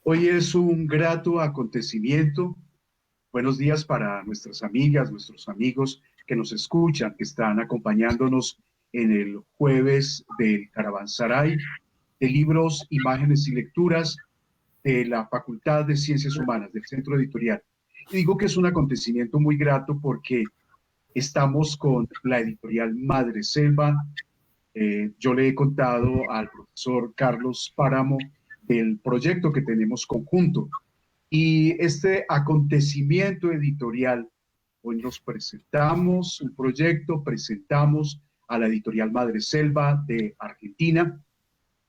Hoy es un grato acontecimiento. Buenos días para nuestras amigas, nuestros amigos que nos escuchan, que están acompañándonos en el jueves del Caravanserai de libros, imágenes y lecturas de la Facultad de Ciencias Humanas, del Centro Editorial. Y digo que es un acontecimiento muy grato porque estamos con la editorial Madreselva. Yo le he contado al profesor Carlos Páramo del proyecto que tenemos conjunto. Y este acontecimiento editorial, hoy nos presentamos un proyecto, presentamos a la editorial Madreselva de Argentina.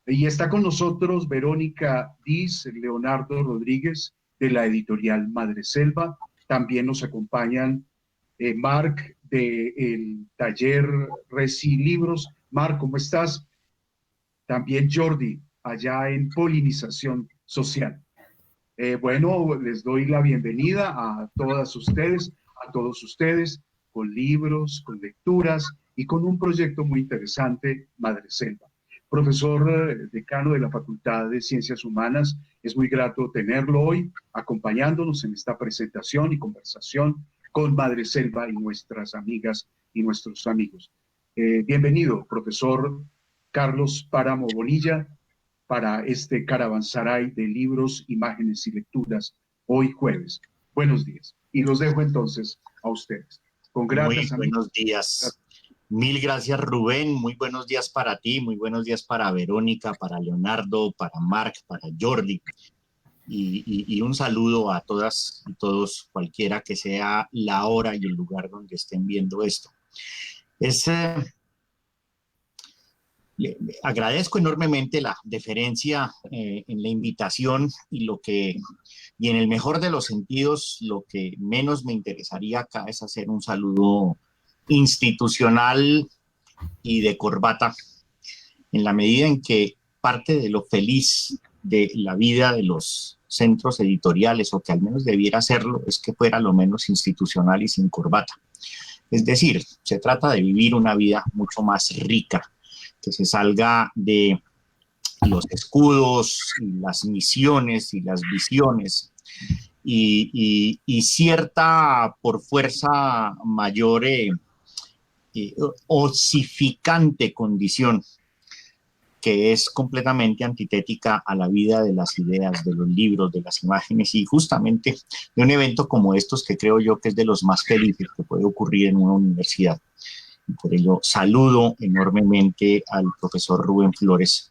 Y está con nosotros Verónica Diz, Leonardo Rodríguez de la editorial Madreselva. También nos acompañan Marc del taller Reci Libros. Marc, ¿cómo estás? También Jordi, allá en Polinización Social. Bueno, les doy la bienvenida a todas ustedes, a todos ustedes, con libros, con lecturas y con un proyecto muy interesante, Madreselva. Profesor decano de la Facultad de Ciencias Humanas, es muy grato tenerlo hoy acompañándonos en esta presentación y conversación con Madreselva y nuestras amigas y nuestros amigos. Bienvenido, profesor Carlos Páramo Bonilla, para este Caravanserai de libros, imágenes y lecturas hoy jueves. Buenos días. Y los dejo entonces a ustedes. Con gratas Muy buenos días. Mil gracias, Rubén. Muy buenos días para ti, muy buenos días para Verónica, para Leonardo, para Marc, para Jordi. Y un saludo a todas y todos, cualquiera que sea la hora y el lugar donde estén viendo esto. Agradezco enormemente la deferencia en la invitación y en el mejor de los sentidos, lo que menos me interesaría acá es hacer un saludo institucional y de corbata, en la medida en que parte de lo feliz de la vida de los centros editoriales, o que al menos debiera serlo, es que fuera lo menos institucional y sin corbata. Es decir, se trata de vivir una vida mucho más rica, que se salga de los escudos, y las misiones y las visiones y cierta, por fuerza mayor, osificante condición que es completamente antitética a la vida de las ideas, de los libros, de las imágenes y justamente de un evento como estos que creo yo que es de los más felices que puede ocurrir en una universidad. Y por ello saludo enormemente al profesor Rubén Flores.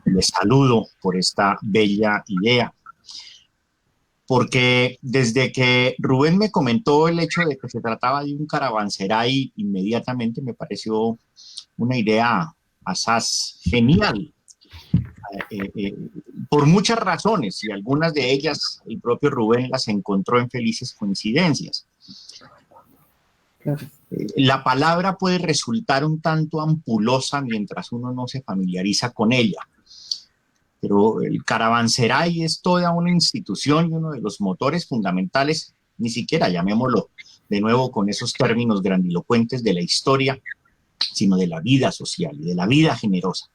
Les saludo por esta bella idea, porque desde que Rubén me comentó el hecho de que se trataba de un caravanserai, inmediatamente me pareció una idea asaz genial, por muchas razones, y algunas de ellas el propio Rubén las encontró en felices coincidencias. La palabra puede resultar un tanto ampulosa mientras uno no se familiariza con ella, pero el caravanserai es toda una institución y uno de los motores fundamentales, ni siquiera llamémoslo de nuevo con esos términos grandilocuentes de la historia, sino de la vida social y de la vida generosa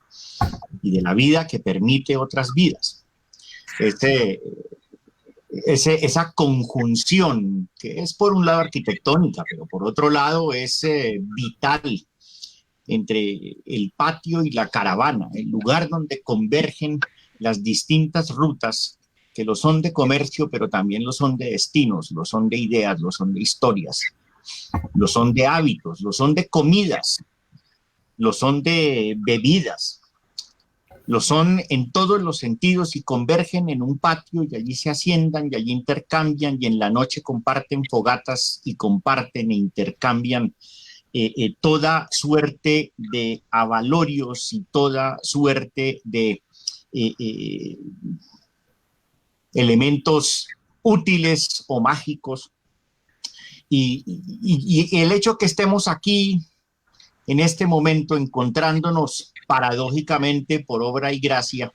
y de la vida que permite otras vidas. Esa conjunción que es por un lado arquitectónica, pero por otro lado es vital entre el patio y la caravana, el lugar donde convergen las distintas rutas que lo son de comercio, pero también lo son de destinos, lo son de ideas, lo son de historias, lo son de hábitos, lo son de comidas, lo son de bebidas, lo son en todos los sentidos y convergen en un patio y allí se asientan y allí intercambian y en la noche comparten fogatas y comparten e intercambian toda suerte de avalorios y toda suerte de elementos útiles o mágicos. Y el hecho que estemos aquí en este momento encontrándonos paradójicamente por obra y gracia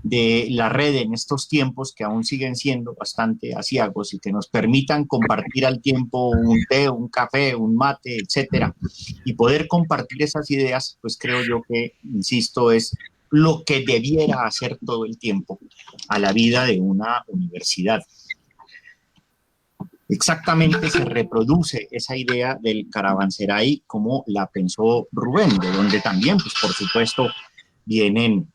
de la red en estos tiempos que aún siguen siendo bastante aciagos y que nos permitan compartir al tiempo un té, un café, un mate, etcétera, y poder compartir esas ideas, pues creo yo que, insisto, es lo que debiera hacer todo el tiempo a la vida de una universidad. Exactamente se reproduce esa idea del caravanserai como la pensó Rubén, de donde también, pues por supuesto, vienen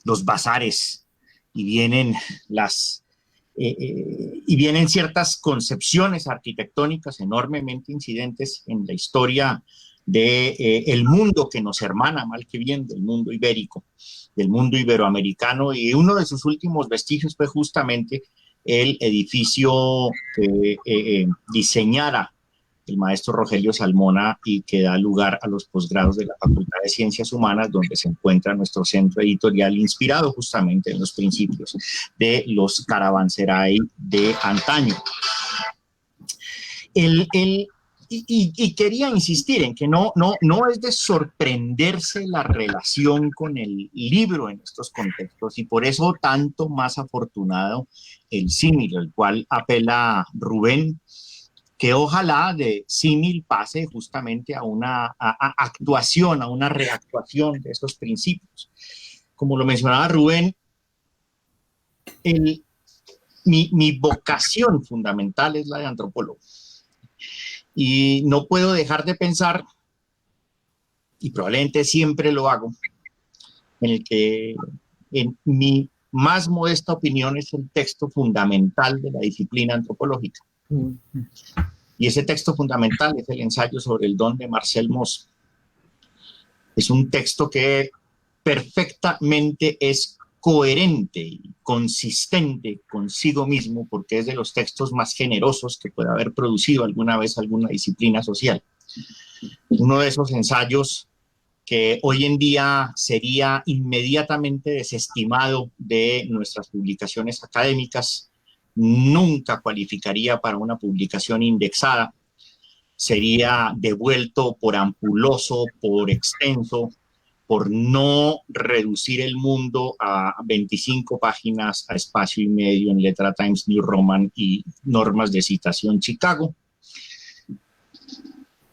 los bazares y vienen y vienen ciertas concepciones arquitectónicas enormemente incidentes en la historia del mundo que nos hermana, mal que bien, del mundo ibérico, del mundo iberoamericano, y uno de sus últimos vestigios fue justamente el edificio que diseñara el maestro Rogelio Salmona y que da lugar a los posgrados de la Facultad de Ciencias Humanas, donde se encuentra nuestro centro editorial inspirado justamente en los principios de los caravanserai de antaño. Y quería insistir en que no es de sorprenderse la relación con el libro en estos contextos, y por eso tanto más afortunado el símil, al cual apela Rubén, que ojalá de símil pase justamente a una actuación, a una reactuación de esos principios. Como lo mencionaba Rubén, mi vocación fundamental es la de antropólogo. Y no puedo dejar de pensar, y probablemente siempre lo hago, en el que en mi más modesta opinión es el texto fundamental de la disciplina antropológica. Y ese texto fundamental es el ensayo sobre el don de Marcel Mauss. Es un texto que perfectamente es coherente y consistente consigo mismo, porque es de los textos más generosos que puede haber producido alguna vez alguna disciplina social. Uno de esos ensayos que hoy en día sería inmediatamente desestimado de nuestras publicaciones académicas, nunca cualificaría para una publicación indexada, sería devuelto por ampuloso, por extenso, por no reducir el mundo a 25 páginas, a espacio y medio en letra Times New Roman y normas de citación Chicago.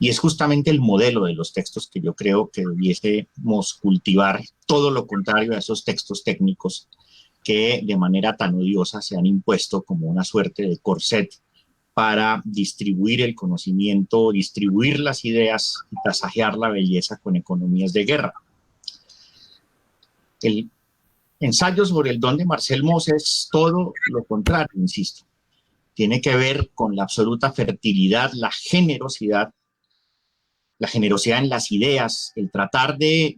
Y es justamente el modelo de los textos que yo creo que debiésemos cultivar, todo lo contrario a esos textos técnicos que de manera tan odiosa se han impuesto como una suerte de corset para distribuir el conocimiento, distribuir las ideas y tasajear la belleza con economías de guerra. El ensayo sobre el don de Marcel Mauss es todo lo contrario, insisto. Tiene que ver con la absoluta fertilidad, la generosidad en las ideas, el tratar de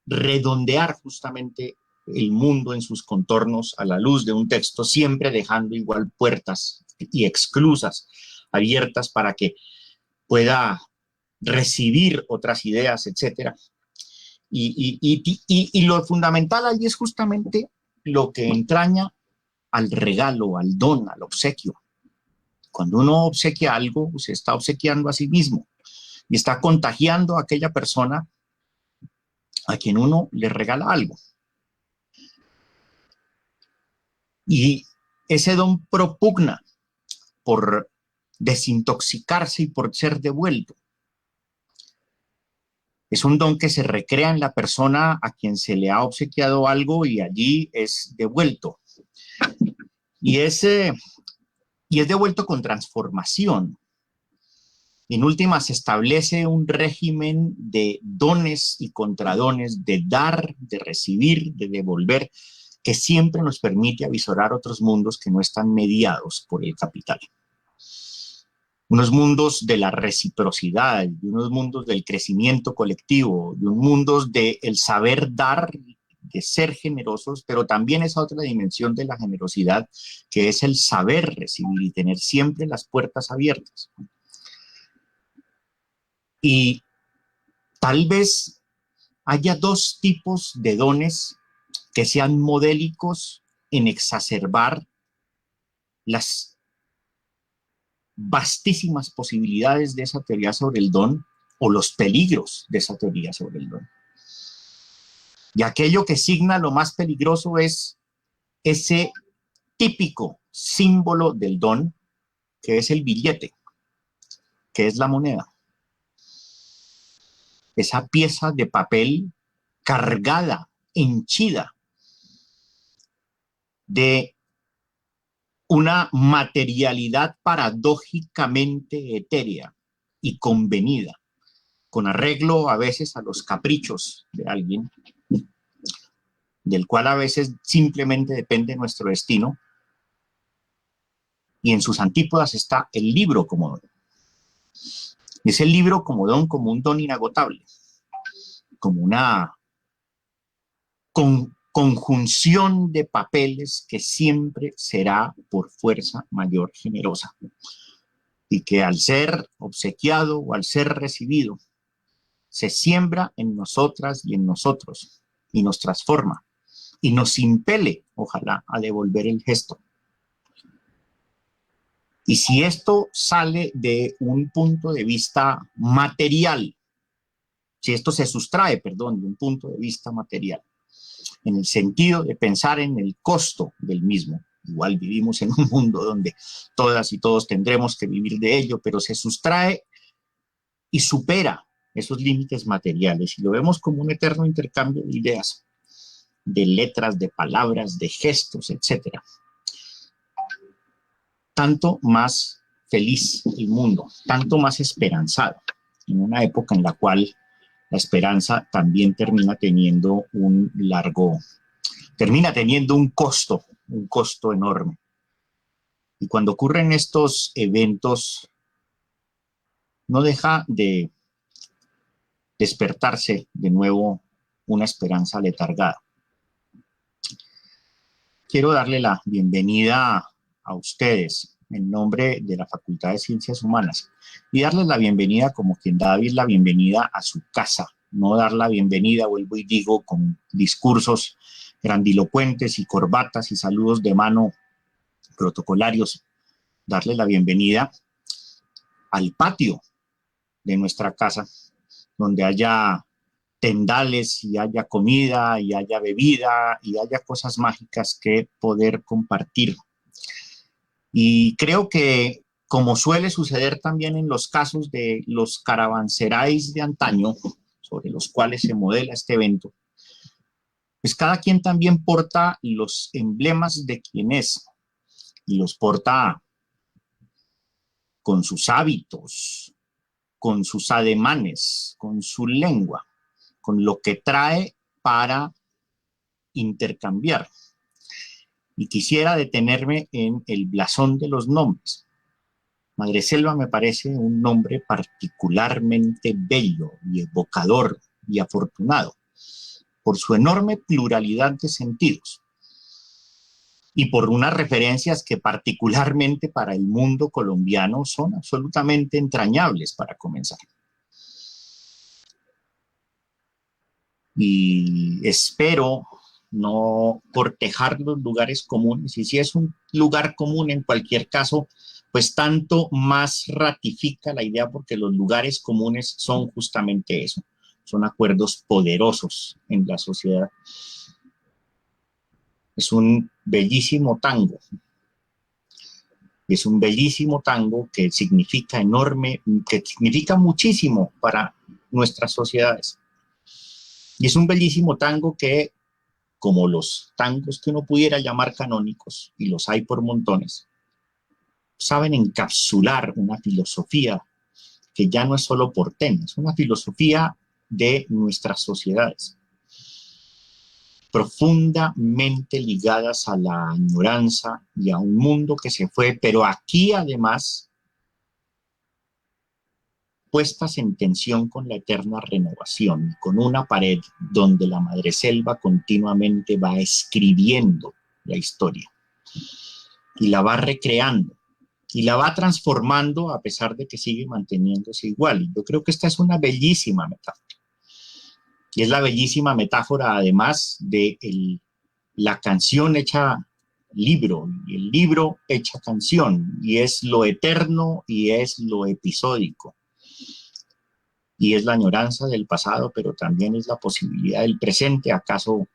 redondear justamente el mundo en sus contornos a la luz de un texto, siempre dejando igual puertas y exclusas abiertas para que pueda recibir otras ideas, etcétera. Y lo fundamental allí es justamente lo que entraña al regalo, al don, al obsequio. Cuando uno obsequia algo, se está obsequiando a sí mismo y está contagiando a aquella persona a quien uno le regala algo. Y ese don propugna por desintoxicarse y por ser devuelto. Es un don que se recrea en la persona a quien se le ha obsequiado algo y allí es devuelto. Y es devuelto con transformación. En última, se establece un régimen de dones y contradones, de dar, de recibir, de devolver, que siempre nos permite avisorar otros mundos que no están mediados por el capital. Unos mundos de la reciprocidad, de unos mundos del crecimiento colectivo, de unos mundos del saber dar, de ser generosos, pero también esa otra dimensión de la generosidad, que es el saber recibir y tener siempre las puertas abiertas. Y tal vez haya dos tipos de dones que sean modélicos en exacerbar las vastísimas posibilidades de esa teoría sobre el don o los peligros de esa teoría sobre el don. Y aquello que signa lo más peligroso es ese típico símbolo del don, que es el billete, que es la moneda. Esa pieza de papel cargada, henchida de una materialidad paradójicamente etérea y convenida, con arreglo a veces a los caprichos de alguien, del cual a veces simplemente depende nuestro destino, y en sus antípodas está el libro como don. Es el libro como don, como un don inagotable, como una conjunción de papeles que siempre será por fuerza mayor generosa, y que al ser obsequiado o al ser recibido, se siembra en nosotras y en nosotros, y nos transforma, y nos impele, ojalá, a devolver el gesto. Y si esto sale de un punto de vista material, si esto se sustrae, perdón, de un punto de vista material, en el sentido de pensar en el costo del mismo, igual vivimos en un mundo donde todas y todos tendremos que vivir de ello, pero se sustrae y supera esos límites materiales, y lo vemos como un eterno intercambio de ideas, de letras, de palabras, de gestos, etcétera. Tanto más feliz el mundo, tanto más esperanzado, en una época en la cual la esperanza también termina teniendo un costo enorme. Y cuando ocurren estos eventos, no deja de despertarse de nuevo una esperanza letargada. Quiero darle la bienvenida a ustedes en nombre de la Facultad de Ciencias Humanas, y darles la bienvenida como quien da la bienvenida a su casa, no dar la bienvenida, vuelvo y digo, con discursos grandilocuentes y corbatas y saludos de mano protocolarios, darle la bienvenida al patio de nuestra casa, donde haya tendales y haya comida y haya bebida y haya cosas mágicas que poder compartir. Y creo que, como suele suceder también en los casos de los caravanserais de antaño, sobre los cuales se modela este evento, pues cada quien también porta los emblemas de quien es, y los porta con sus hábitos, con sus ademanes, con su lengua, con lo que trae para intercambiar. Y quisiera detenerme en el blasón de los nombres. Madreselva me parece un nombre particularmente bello y evocador y afortunado por su enorme pluralidad de sentidos y por unas referencias que particularmente para el mundo colombiano son absolutamente entrañables para comenzar. Y espero no cortejar los lugares comunes, y si es un lugar común en cualquier caso, pues tanto más ratifica la idea, porque los lugares comunes son justamente eso, son acuerdos poderosos en la sociedad. Es un bellísimo tango, que significa que significa muchísimo para nuestras sociedades. Y es un bellísimo tango que, como los tangos que uno pudiera llamar canónicos, y los hay por montones, saben encapsular una filosofía que ya no es solo porteña, es una filosofía de nuestras sociedades, profundamente ligadas a la añoranza y a un mundo que se fue, pero aquí además puestas en tensión con la eterna renovación, con una pared donde la madreselva continuamente va escribiendo la historia y la va recreando y la va transformando, a pesar de que sigue manteniéndose igual. Y yo creo que esta es una bellísima metáfora. Y es la bellísima metáfora, además, de la canción hecha libro, y el libro hecha canción, y es lo eterno y es lo episódico. Y es la añoranza del pasado, pero también es la posibilidad del presente, acaso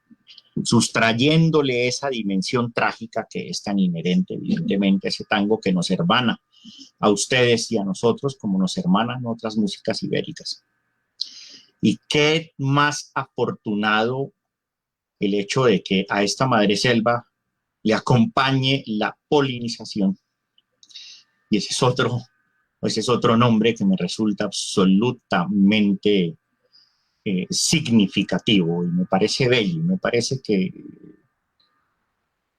sustrayéndole esa dimensión trágica que es tan inherente, evidentemente, a ese tango que nos hermana a ustedes y a nosotros, como nos hermanan otras músicas ibéricas. Y qué más afortunado el hecho de que a esta madreselva le acompañe la polinización. Y ese es otro nombre que me resulta absolutamente significativo y me parece bello, me parece que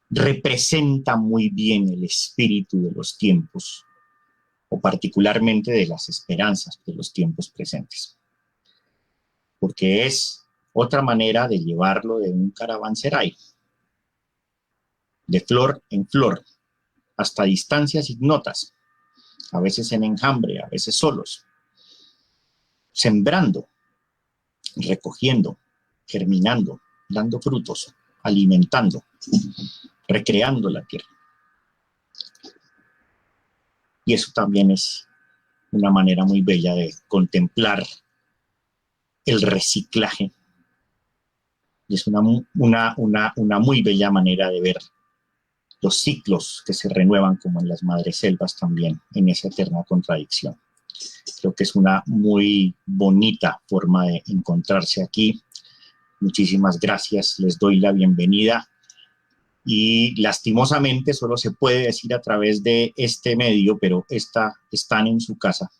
representa muy bien el espíritu de los tiempos, o particularmente de las esperanzas de los tiempos presentes, porque es otra manera de llevarlo de un caravanserai, de flor en flor, hasta distancias ignotas, a veces en enjambre, a veces solos, sembrando, recogiendo, germinando, dando frutos, alimentando, recreando la tierra. Y eso también es una manera muy bella de contemplar el reciclaje. Y es una muy bella manera de ver los ciclos que se renuevan como en las madreselvas también, en esa eterna contradicción. Creo que es una muy bonita forma de encontrarse aquí. Muchísimas gracias, les doy la bienvenida y lastimosamente solo se puede decir a través de este medio, pero están en su casa.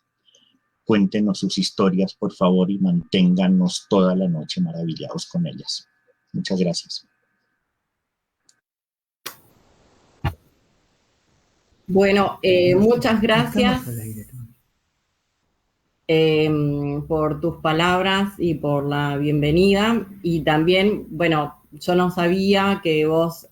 Cuéntenos sus historias, por favor, y manténgannos toda la noche maravillados con ellas. Muchas gracias. Bueno, muchas gracias por tus palabras y por la bienvenida. Y también, bueno, yo no sabía que vos,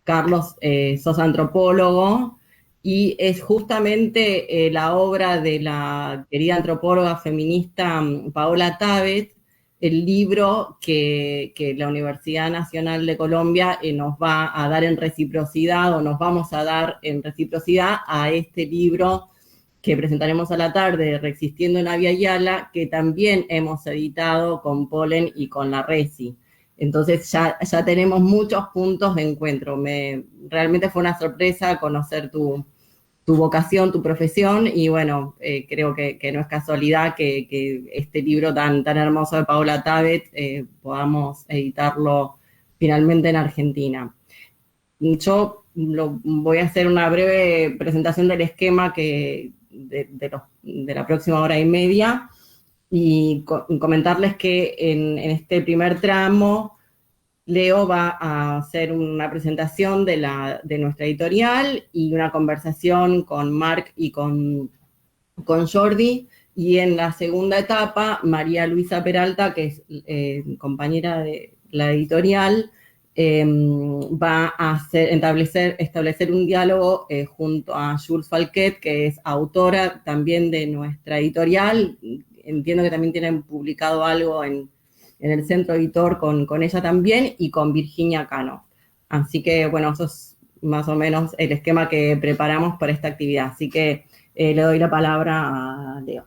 Carlos, sos antropólogo, y es justamente la obra de la querida antropóloga feminista Paola Tabet, el libro que la Universidad Nacional de Colombia nos va a dar en reciprocidad, o nos vamos a dar en reciprocidad a este libro que presentaremos a la tarde, Reexistiendo en Avia Yala, que también hemos editado con Polen y con la Resi. Entonces ya tenemos muchos puntos de encuentro. Realmente fue una sorpresa conocer tu vocación, tu profesión, y bueno, creo que no es casualidad que este libro tan hermoso de Paola Tabet podamos editarlo finalmente en Argentina. Yo voy a hacer una breve presentación del esquema de la próxima hora y media, y comentarles que en este primer tramo Leo va a hacer una presentación de nuestra editorial y una conversación con Marc y con Jordi, y en la segunda etapa María Luisa Peralta, que es compañera de la editorial, va a establecer un diálogo junto a Jules Falquet, que es autora también de nuestra editorial. Entiendo que también tienen publicado algo en el Centro Editor con ella también, y con Virginia Cano. Así que, bueno, eso es más o menos el esquema que preparamos para esta actividad. Así que le doy la palabra a Leo.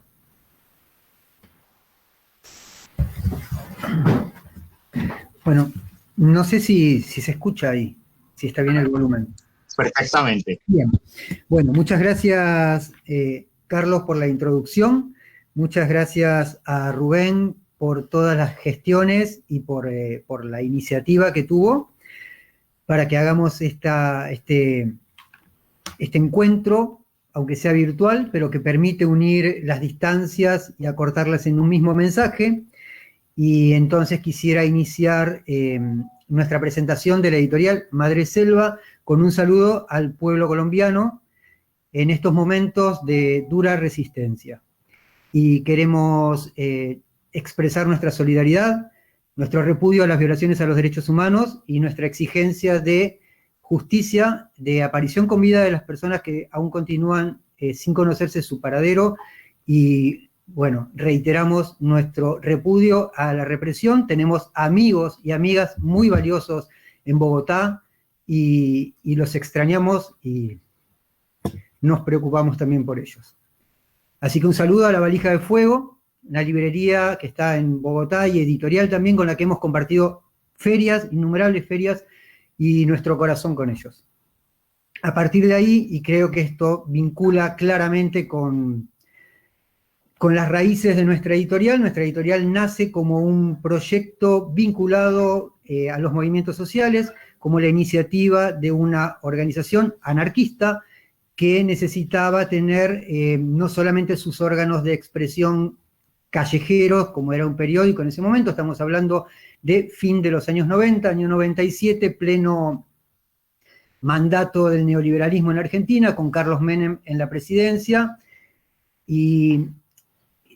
Bueno, no sé si se escucha ahí, si está bien el volumen. Perfectamente. Bien. Bueno, muchas gracias, Carlos, por la introducción. Muchas gracias a Rubén por todas las gestiones y por la iniciativa que tuvo para que hagamos este encuentro, aunque sea virtual, pero que permite unir las distancias y acortarlas en un mismo mensaje. Y entonces quisiera iniciar nuestra presentación de la editorial Madreselva con un saludo al pueblo colombiano en estos momentos de dura resistencia. Y queremos expresar nuestra solidaridad, nuestro repudio a las violaciones a los derechos humanos y nuestra exigencia de justicia, de aparición con vida de las personas que aún continúan sin conocerse su paradero. Y bueno, reiteramos nuestro repudio a la represión. Tenemos amigos y amigas muy valiosos en Bogotá y los extrañamos y nos preocupamos también por ellos. Así que un saludo a La Valija de Fuego, una librería que está en Bogotá y editorial también, con la que hemos compartido ferias, innumerables ferias, y nuestro corazón con ellos. A partir de ahí, y creo que esto vincula claramente con las raíces de nuestra editorial nace como un proyecto vinculado a los movimientos sociales, como la iniciativa de una organización anarquista que necesitaba tener no solamente sus órganos de expresión callejeros, como era un periódico en ese momento, estamos hablando de fin de los años 90, año 97, pleno mandato del neoliberalismo en Argentina, con Carlos Menem en la presidencia, y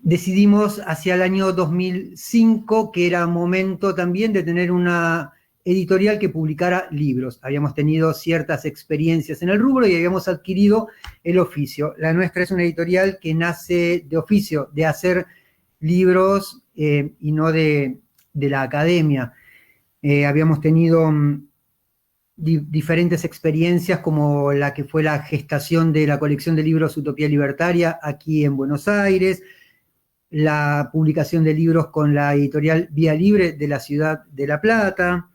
decidimos hacia el año 2005 que era momento también de tener una editorial que publicara libros. Habíamos tenido ciertas experiencias en el rubro y habíamos adquirido el oficio. La nuestra es una editorial que nace de oficio, de hacer libros y no de la academia. Habíamos tenido diferentes experiencias, como la que fue la gestación de la colección de libros Utopía Libertaria aquí en Buenos Aires, la publicación de libros con la editorial Vía Libre de la ciudad de La Plata,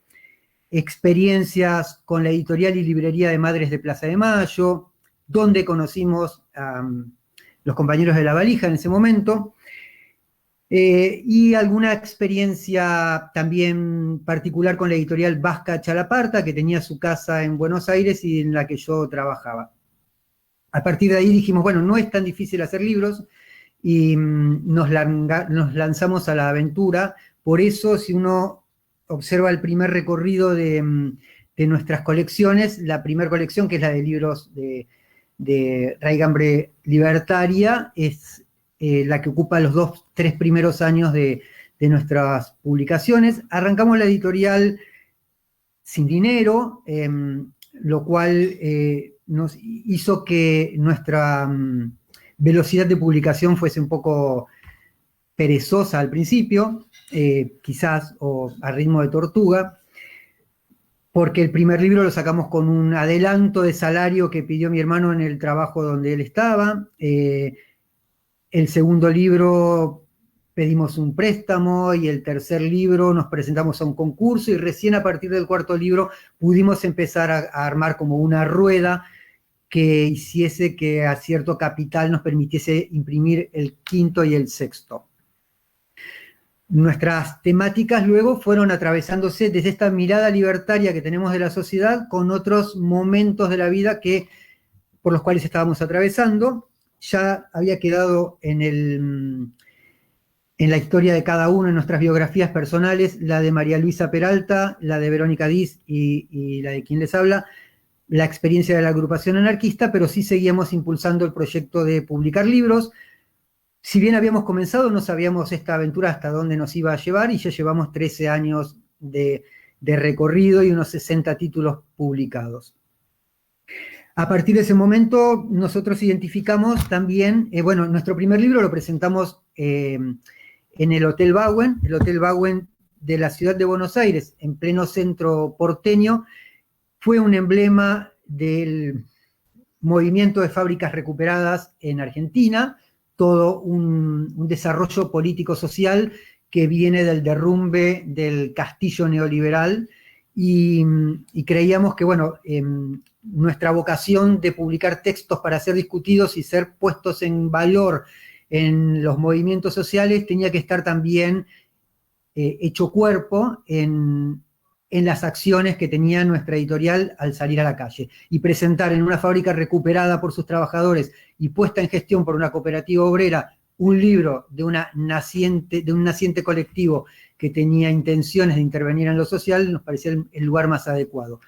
experiencias con la editorial y librería de Madres de Plaza de Mayo, donde conocimos a los compañeros de La Valija en ese momento, y alguna experiencia también particular con la editorial Vasca Chalaparta, que tenía su casa en Buenos Aires y en la que yo trabajaba. A partir de ahí dijimos, bueno, no es tan difícil hacer libros, y nos lanzamos a la aventura. Por eso, si uno observa el primer recorrido de nuestras colecciones, la primera colección, que es la de libros de Raigambre Libertaria, es la que ocupa los 3 primeros años de nuestras publicaciones. Arrancamos la editorial sin dinero, lo cual nos hizo que nuestra velocidad de publicación fuese un poco perezosa al principio, quizás, o a ritmo de tortuga, porque el primer libro lo sacamos con un adelanto de salario que pidió mi hermano en el trabajo donde él estaba. El segundo libro pedimos un préstamo, y el tercer libro nos presentamos a un concurso, y recién a partir del cuarto libro pudimos empezar a armar como una rueda que hiciese que a cierto capital nos permitiese imprimir el quinto y el sexto. Nuestras temáticas luego fueron atravesándose desde esta mirada libertaria que tenemos de la sociedad con otros momentos de la vida por los cuales estábamos atravesando. Ya había quedado en la historia de cada uno, en nuestras biografías personales, la de María Luisa Peralta, la de Verónica Diz y la de quien les habla, la experiencia de la agrupación anarquista, pero sí seguíamos impulsando el proyecto de publicar libros. Si bien habíamos comenzado, no sabíamos esta aventura hasta dónde nos iba a llevar, y ya llevamos 13 años de recorrido y unos 60 títulos publicados. A partir de ese momento, nosotros identificamos también, nuestro primer libro lo presentamos en el Hotel Bauen de la ciudad de Buenos Aires, en pleno centro porteño. Fue un emblema del movimiento de fábricas recuperadas en Argentina, todo un desarrollo político-social que viene del derrumbe del castillo neoliberal, y creíamos que, nuestra vocación de publicar textos para ser discutidos y ser puestos en valor en los movimientos sociales tenía que estar también hecho cuerpo en las acciones que tenía nuestra editorial al salir a la calle, y presentar en una fábrica recuperada por sus trabajadores y puesta en gestión por una cooperativa obrera un libro de un naciente colectivo que tenía intenciones de intervenir en lo social, nos parecía el lugar más adecuado.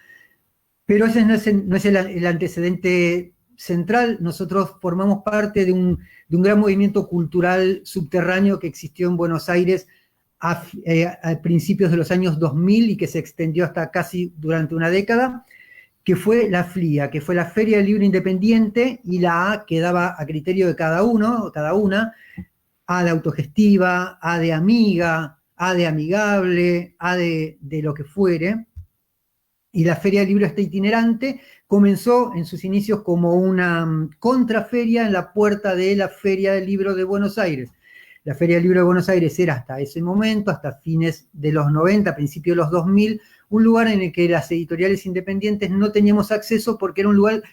Pero ese no es el antecedente central. Nosotros formamos parte de un gran movimiento cultural subterráneo que existió en Buenos Aires a principios de los años 2000 y que se extendió hasta casi durante una década, que fue la FLIA, que fue la Feria del Libro Independiente, y la A quedaba a criterio de cada uno o cada una: A de autogestiva, A de amiga, A de amigable, A de lo que fuere. Y la Feria del Libro está itinerante. Comenzó en sus inicios como una contraferia en la puerta de la Feria del Libro de Buenos Aires. La Feria del Libro de Buenos Aires era hasta ese momento, hasta fines de los 90, principios de los 2000, un lugar en el que las editoriales independientes no teníamos acceso porque era un lugar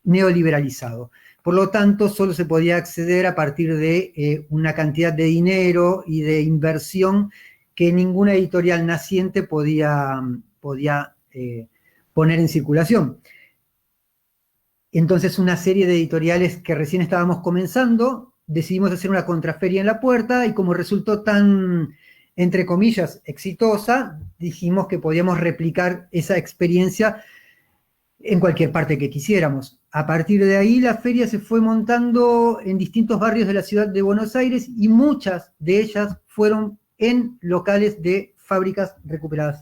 neoliberalizado. Por lo tanto, solo se podía acceder a partir de una cantidad de dinero y de inversión que ninguna editorial naciente podía podía poner en circulación. Entonces, una serie de editoriales que recién estábamos comenzando, decidimos hacer una contraferia en La Puerta, y como resultó tan, entre comillas, exitosa, dijimos que podíamos replicar esa experiencia en cualquier parte que quisiéramos. A partir de ahí, la feria se fue montando en distintos barrios de la ciudad de Buenos Aires, y muchas de ellas fueron en locales de fábricas recuperadas.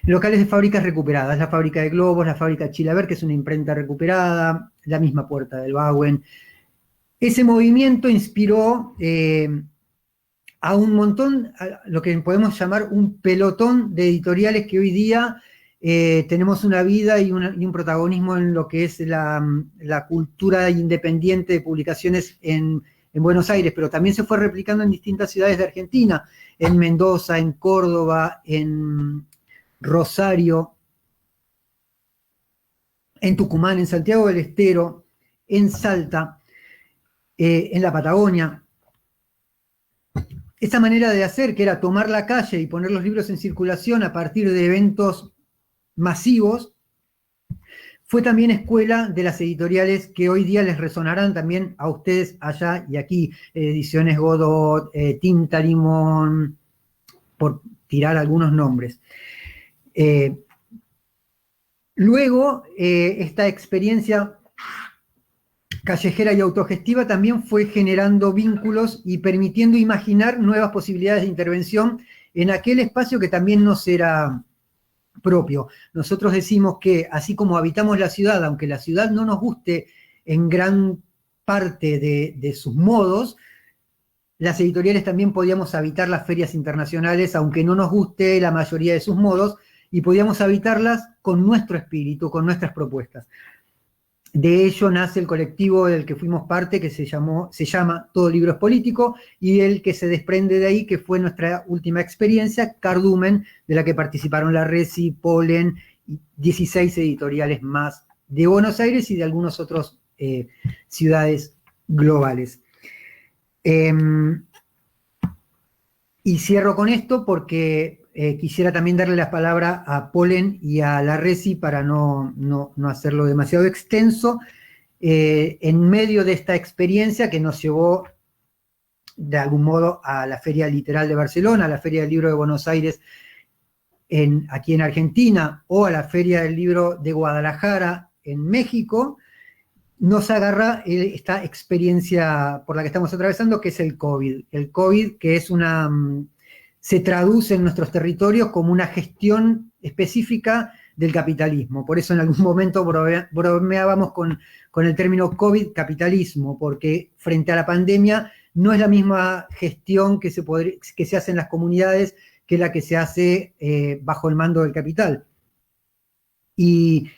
Locales de fábricas recuperadas, la fábrica de globos, la fábrica Chilaver, que es una imprenta recuperada, la misma Puerta del Bauen. Ese movimiento inspiró a un montón, a lo que podemos llamar un pelotón de editoriales que hoy día tenemos una vida y un protagonismo en lo que es la cultura independiente de publicaciones en Buenos Aires, pero también se fue replicando en distintas ciudades de Argentina, en Mendoza, en Córdoba, en Rosario, en Tucumán, en Santiago del Estero, en Salta, en la Patagonia. Esa manera de hacer, que era tomar la calle y poner los libros en circulación a partir de eventos masivos, fue también escuela de las editoriales que hoy día les resonarán también a ustedes allá y aquí, Ediciones Godot, Tinta Limón, por tirar algunos nombres. Luego, esta experiencia callejera y autogestiva también fue generando vínculos y permitiendo imaginar nuevas posibilidades de intervención en aquel espacio que también nos era propio. Nosotros decimos que así como habitamos la ciudad, aunque la ciudad no nos guste en gran parte de sus modos, las editoriales también podíamos habitar las ferias internacionales, aunque no nos guste la mayoría de sus modos, y podíamos habitarlas con nuestro espíritu, con nuestras propuestas. De ello nace el colectivo del que fuimos parte, que se llama Todo Libro es Político, y el que se desprende de ahí, que fue nuestra última experiencia, Cardumen, de la que participaron la Resi, Polen, y 16 editoriales más de Buenos Aires y de algunas otras ciudades globales. Y cierro con esto porque quisiera también darle la palabra a Polen y a la Resi para no hacerlo demasiado extenso, en medio de esta experiencia que nos llevó de algún modo a la Feria Literal de Barcelona, a la Feria del Libro de Buenos Aires aquí en Argentina, o a la Feria del Libro de Guadalajara en México. Nos agarra esta experiencia por la que estamos atravesando, que es el COVID. El COVID, que es se traduce en nuestros territorios como una gestión específica del capitalismo. Por eso en algún momento bromeábamos con el término COVID-capitalismo, porque frente a la pandemia no es la misma gestión que se hace en las comunidades que la que se hace bajo el mando del capital. Y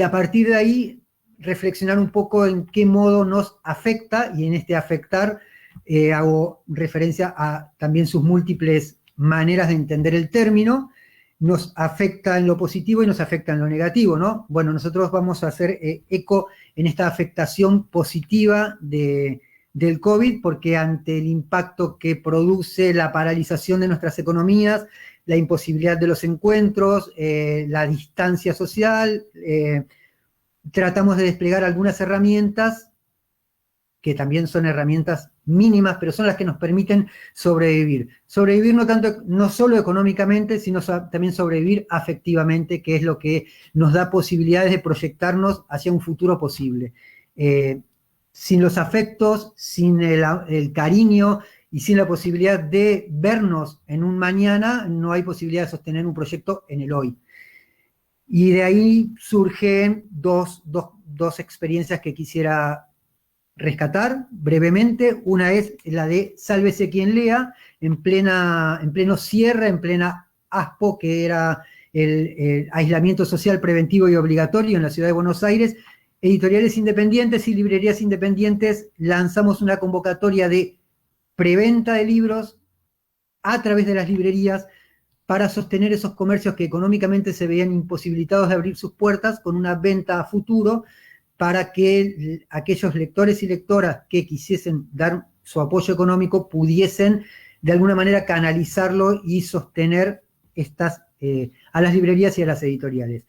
a partir de ahí reflexionar un poco en qué modo nos afecta, y en este afectar hago referencia a también sus múltiples maneras de entender el término. Nos afecta en lo positivo y nos afecta en lo negativo, ¿no? Bueno, nosotros vamos a hacer eco en esta afectación positiva del COVID, porque ante el impacto que produce la paralización de nuestras economías, la imposibilidad de los encuentros, la distancia social, tratamos de desplegar algunas herramientas que también son herramientas mínimas, pero son las que nos permiten sobrevivir. Sobrevivir no solo económicamente, sino también sobrevivir afectivamente, que es lo que nos da posibilidades de proyectarnos hacia un futuro posible. Sin los afectos, sin el cariño y sin la posibilidad de vernos en un mañana, no hay posibilidad de sostener un proyecto en el hoy. Y de ahí surgen dos experiencias que quisiera rescatar brevemente. Una es la de Sálvese quien lea, en pleno cierre, en plena ASPO, que era el aislamiento social preventivo y obligatorio en la ciudad de Buenos Aires. Editoriales independientes y librerías independientes lanzamos una convocatoria de preventa de libros a través de las librerías para sostener esos comercios que económicamente se veían imposibilitados de abrir sus puertas, con una venta a futuro, para que aquellos lectores y lectoras que quisiesen dar su apoyo económico pudiesen de alguna manera canalizarlo y sostener estas a las librerías y a las editoriales.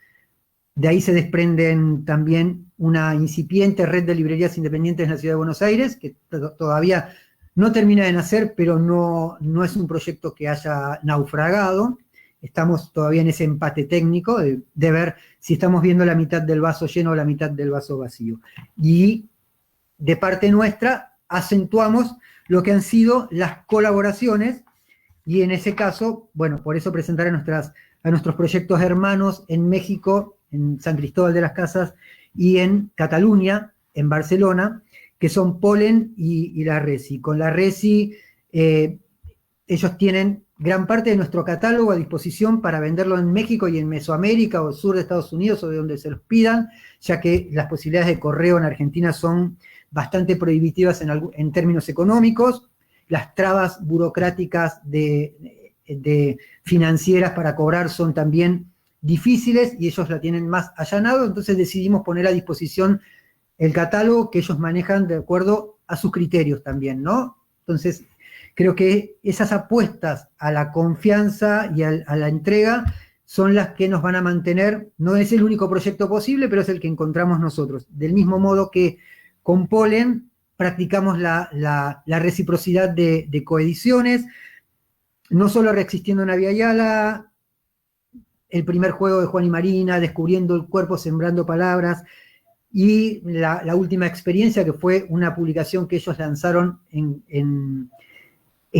De ahí se desprenden también una incipiente red de librerías independientes en la Ciudad de Buenos Aires, que todavía no termina de nacer, pero no es un proyecto que haya naufragado. Estamos todavía en ese empate técnico de ver si estamos viendo la mitad del vaso lleno o la mitad del vaso vacío. Y de parte nuestra acentuamos lo que han sido las colaboraciones, y en ese caso, bueno, por eso presentar a nuestros proyectos hermanos en México, en San Cristóbal de las Casas, y en Cataluña, en Barcelona, que son Polen y la Resi. Con la Resi, ellos tienen gran parte de nuestro catálogo a disposición para venderlo en México y en Mesoamérica o sur de Estados Unidos o de donde se los pidan, ya que las posibilidades de correo en Argentina son bastante prohibitivas en términos económicos. Las trabas burocráticas de financieras para cobrar son también difíciles y ellos la tienen más allanado, entonces decidimos poner a disposición el catálogo que ellos manejan de acuerdo a sus criterios también, ¿no? Entonces, creo que esas apuestas a la confianza y a la entrega son las que nos van a mantener. No es el único proyecto posible, pero es el que encontramos nosotros. Del mismo modo que con Polen practicamos la reciprocidad de coediciones, no solo Reexistiendo en Avia Yala, el primer juego de Juan y Marina, Descubriendo el Cuerpo, Sembrando Palabras, y la última experiencia, que fue una publicación que ellos lanzaron en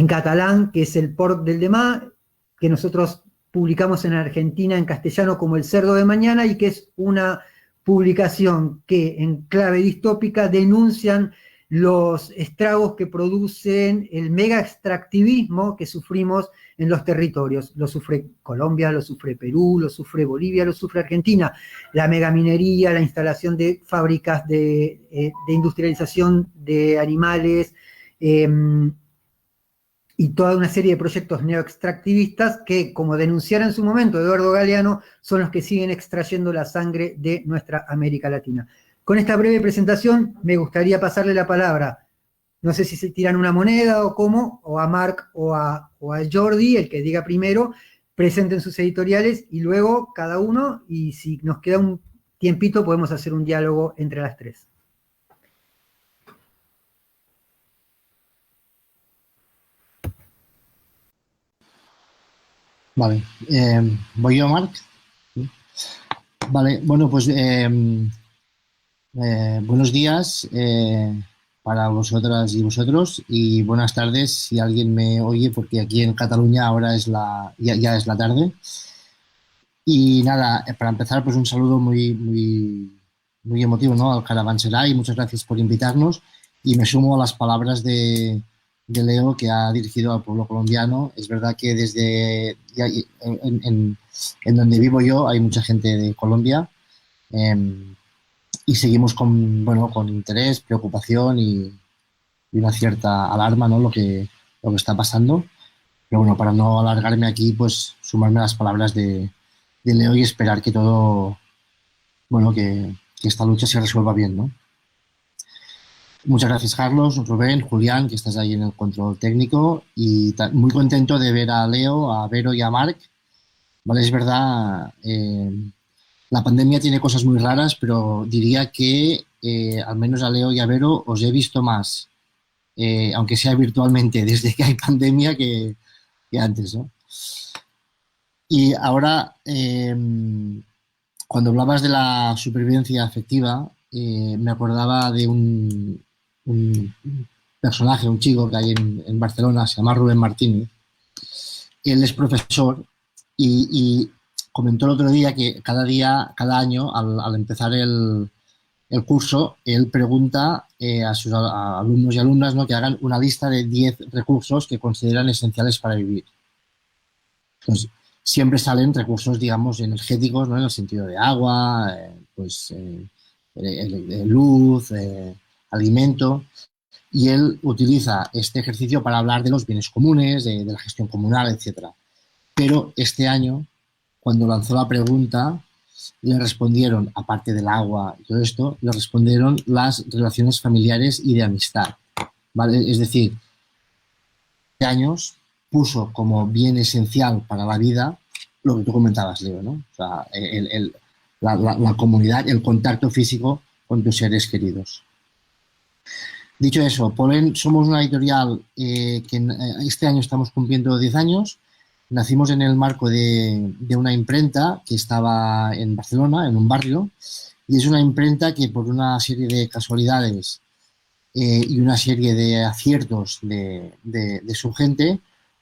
catalán, que es El Port del Demà, que nosotros publicamos en Argentina en castellano como El Cerdo de Mañana, y que es una publicación que en clave distópica denuncian los estragos que producen el mega extractivismo que sufrimos en los territorios. Lo sufre Colombia, lo sufre Perú, lo sufre Bolivia, lo sufre Argentina. La megaminería, la instalación de fábricas de industrialización de animales, y toda una serie de proyectos neoextractivistas que, como denunciara en su momento Eduardo Galeano, son los que siguen extrayendo la sangre de nuestra América Latina. Con esta breve presentación me gustaría pasarle la palabra, no sé si se tiran una moneda o cómo, o a Marc o a Jordi, el que diga primero, presenten sus editoriales y luego cada uno, y si nos queda un tiempito podemos hacer un diálogo entre las tres. Vale, ¿voy yo, Marc? Vale, bueno, pues buenos días para vosotras y vosotros, y buenas tardes si alguien me oye, porque aquí en Cataluña ahora ya es la tarde. Y nada, para empezar, pues un saludo muy emotivo, ¿no?, al Caravanserai, y muchas gracias por invitarnos, y me sumo a las palabras de Leo, que ha dirigido al pueblo colombiano. Es verdad que desde en donde vivo yo hay mucha gente de Colombia, y seguimos con interés, preocupación y una cierta alarma, ¿no?, lo que está pasando. Pero bueno, para no alargarme aquí, pues sumarme a las palabras de Leo y esperar que todo, bueno, que esta lucha se resuelva bien, ¿no? Muchas gracias, Carlos, Rubén, Julián, que estás ahí en el control técnico, y muy contento de ver a Leo, a Vero y a Marc. Vale, es verdad, la pandemia tiene cosas muy raras, pero diría que al menos a Leo y a Vero os he visto más, aunque sea virtualmente, desde que hay pandemia que antes, ¿no? Y ahora, cuando hablabas de la supervivencia afectiva, me acordaba de un personaje, un chico que hay en Barcelona, se llama Rubén Martínez. Él es profesor y comentó el otro día que cada año, al empezar el curso, él pregunta a sus alumnos y alumnas, ¿no?, que hagan una lista de 10 recursos que consideran esenciales para vivir. Entonces, siempre salen recursos, digamos, energéticos, ¿no?, en el sentido de agua, luz, alimento, y él utiliza este ejercicio para hablar de los bienes comunes, de la gestión comunal, etc. Pero este año, cuando lanzó la pregunta, le respondieron, aparte del agua y todo esto, le respondieron las relaciones familiares y de amistad, ¿vale? Es decir, hace años puso como bien esencial para la vida lo que tú comentabas, Leo, ¿no? O sea, la comunidad, el contacto físico con tus seres queridos. Dicho eso, Polen somos una editorial que este año estamos cumpliendo 10 años. Nacimos en el marco de una imprenta que estaba en Barcelona, en un barrio, y es una imprenta que por una serie de casualidades y una serie de aciertos de su gente,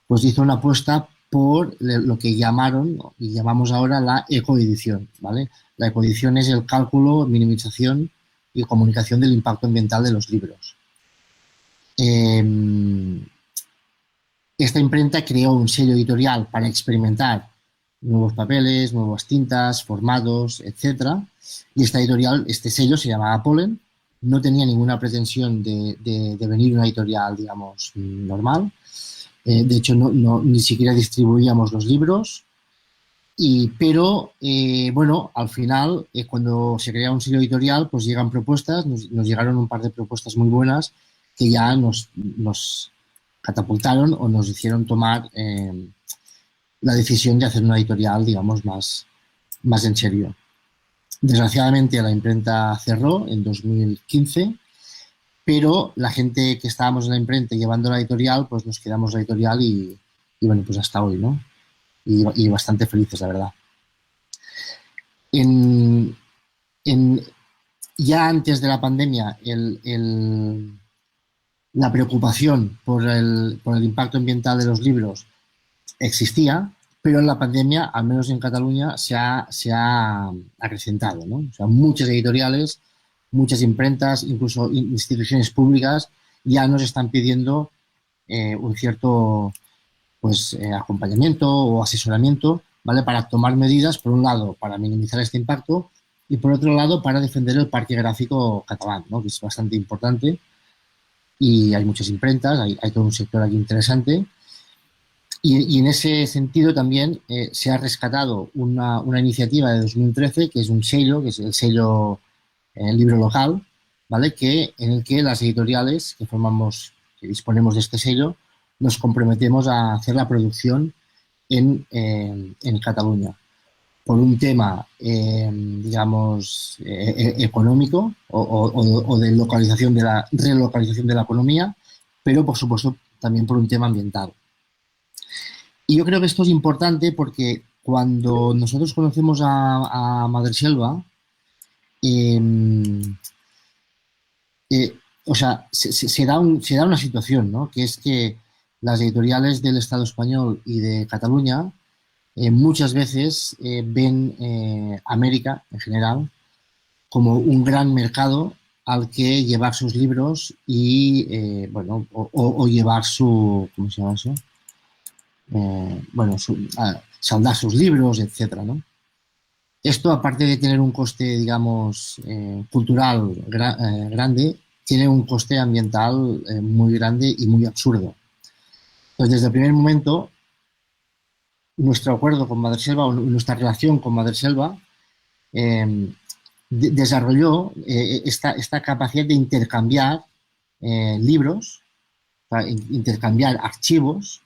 pues hizo una apuesta por lo que llamaron y llamamos ahora la ecoedición, ¿vale? La ecoedición es el cálculo, minimización y comunicación del impacto ambiental de los libros. Esta imprenta creó un sello editorial para experimentar nuevos papeles, nuevas tintas, formatos, etc. Y esta editorial, este sello se llamaba Polen, no tenía ninguna pretensión de venir una editorial, digamos, normal. De hecho, ni siquiera distribuíamos los libros. Pero, bueno, al final, cuando se crea un sello editorial, pues llegan propuestas, nos llegaron un par de propuestas muy buenas que ya nos catapultaron o nos hicieron tomar la decisión de hacer una editorial, digamos, más en serio. Desgraciadamente la imprenta cerró en 2015, pero la gente que estábamos en la imprenta llevando la editorial, pues nos quedamos la editorial y bueno, pues hasta hoy, ¿no? Y bastante felices, la verdad. Ya antes de la pandemia, la preocupación por el impacto ambiental de los libros existía, pero en la pandemia, al menos en Cataluña, se ha acrecentado, ¿no? O sea, muchas editoriales, muchas imprentas, incluso instituciones públicas ya nos están pidiendo un cierto acompañamiento o asesoramiento, ¿vale? Para tomar medidas, por un lado, para minimizar este impacto y, por otro lado, para defender el parque gráfico catalán, ¿no? Que es bastante importante. Y hay muchas imprentas, hay todo un sector aquí interesante. Y en ese sentido también se ha rescatado una iniciativa de 2013, que es un sello, que es el sello Libro Local, ¿vale? En el que las editoriales que disponemos de este sello, nos comprometemos a hacer la producción en Cataluña. Por un tema, digamos, económico o de relocalización de la economía, pero, por supuesto, también por un tema ambiental. Y yo creo que esto es importante porque cuando nosotros conocemos a Madreselva, o sea, se da una situación, ¿no? Que es que las editoriales del Estado español y de Cataluña muchas veces ven América en general como un gran mercado al que llevar sus libros y, bueno, o llevar su, ¿cómo se llama eso? Bueno, saldar sus libros, etcétera, ¿no? Esto, aparte de tener un coste, digamos, cultural grande, tiene un coste ambiental muy grande y muy absurdo. Entonces, desde el primer momento, nuestro acuerdo con Madreselva o nuestra relación con Madreselva desarrolló esta capacidad de intercambiar libros, para intercambiar archivos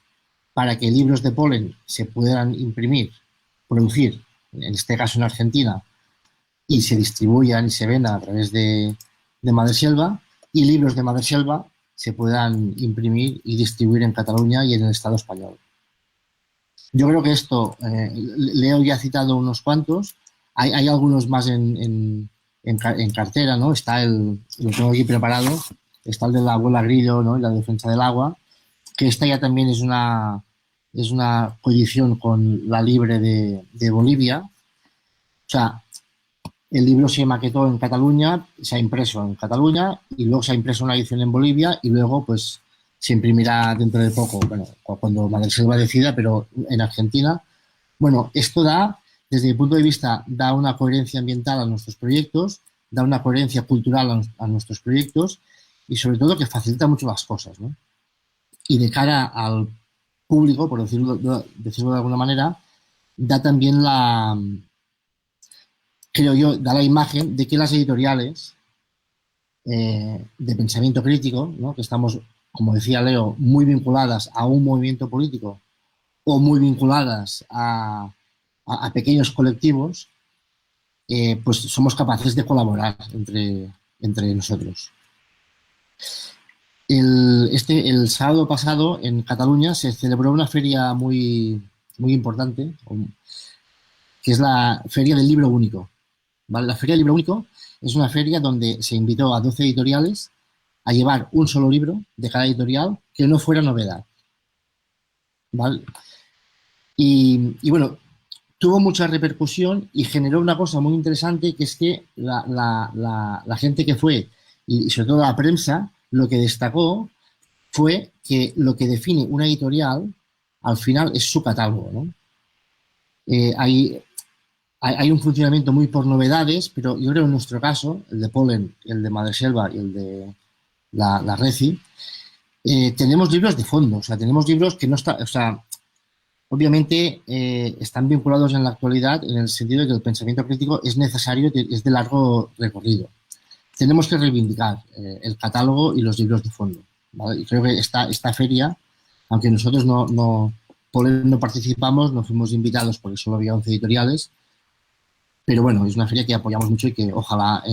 para que libros de Polen se puedan imprimir, producir, en este caso en Argentina, y se distribuyan y se vendan a través de Madreselva, y libros de Madreselva se puedan imprimir y distribuir en Cataluña y en el Estado español. Yo creo que esto, Leo ya ha citado unos cuantos, hay algunos más en cartera, ¿no? Está lo tengo aquí preparado, está el de la abuela Grillo, ¿no? Y la defensa del agua, que esta ya también es una coedición con la Libre de Bolivia. O sea, el libro se maquetó en Cataluña, se ha impreso en Cataluña y luego se ha impreso una edición en Bolivia y luego, pues, se imprimirá dentro de poco, bueno, cuando Madreselva decida, pero en Argentina. Bueno, esto desde mi punto de vista, da una coherencia ambiental a nuestros proyectos, da una coherencia cultural a nuestros proyectos y, sobre todo, que facilita mucho las cosas, ¿no? Y de cara al público, por decirlo de alguna manera, da también creo yo, da la imagen de que las editoriales de pensamiento crítico, ¿no? Que estamos, como decía Leo, muy vinculadas a un movimiento político o muy vinculadas a a pequeños colectivos, pues somos capaces de colaborar entre nosotros. El sábado pasado en Cataluña se celebró una feria muy, muy importante, que es la Feria del Libro Único. ¿Vale? La Feria del Libro Único es una feria donde se invitó a 12 editoriales a llevar un solo libro de cada editorial que no fuera novedad. ¿Vale? Y bueno, tuvo mucha repercusión y generó una cosa muy interesante, que es que la gente que fue, y sobre todo la prensa, lo que destacó fue que lo que define una editorial al final es su catálogo, ¿no? Hay un funcionamiento muy por novedades, pero yo creo en nuestro caso, el de Pollen, el de Madreselva y el de la Reci, tenemos libros de fondo, o sea, tenemos libros que no están, o sea, obviamente están vinculados en la actualidad en el sentido de que el pensamiento crítico es necesario, es de largo recorrido. Tenemos que reivindicar el catálogo y los libros de fondo, ¿vale? Y creo que esta feria, aunque nosotros no participamos, no fuimos invitados porque solo había 11 editoriales, pero bueno, es una feria que apoyamos mucho y que ojalá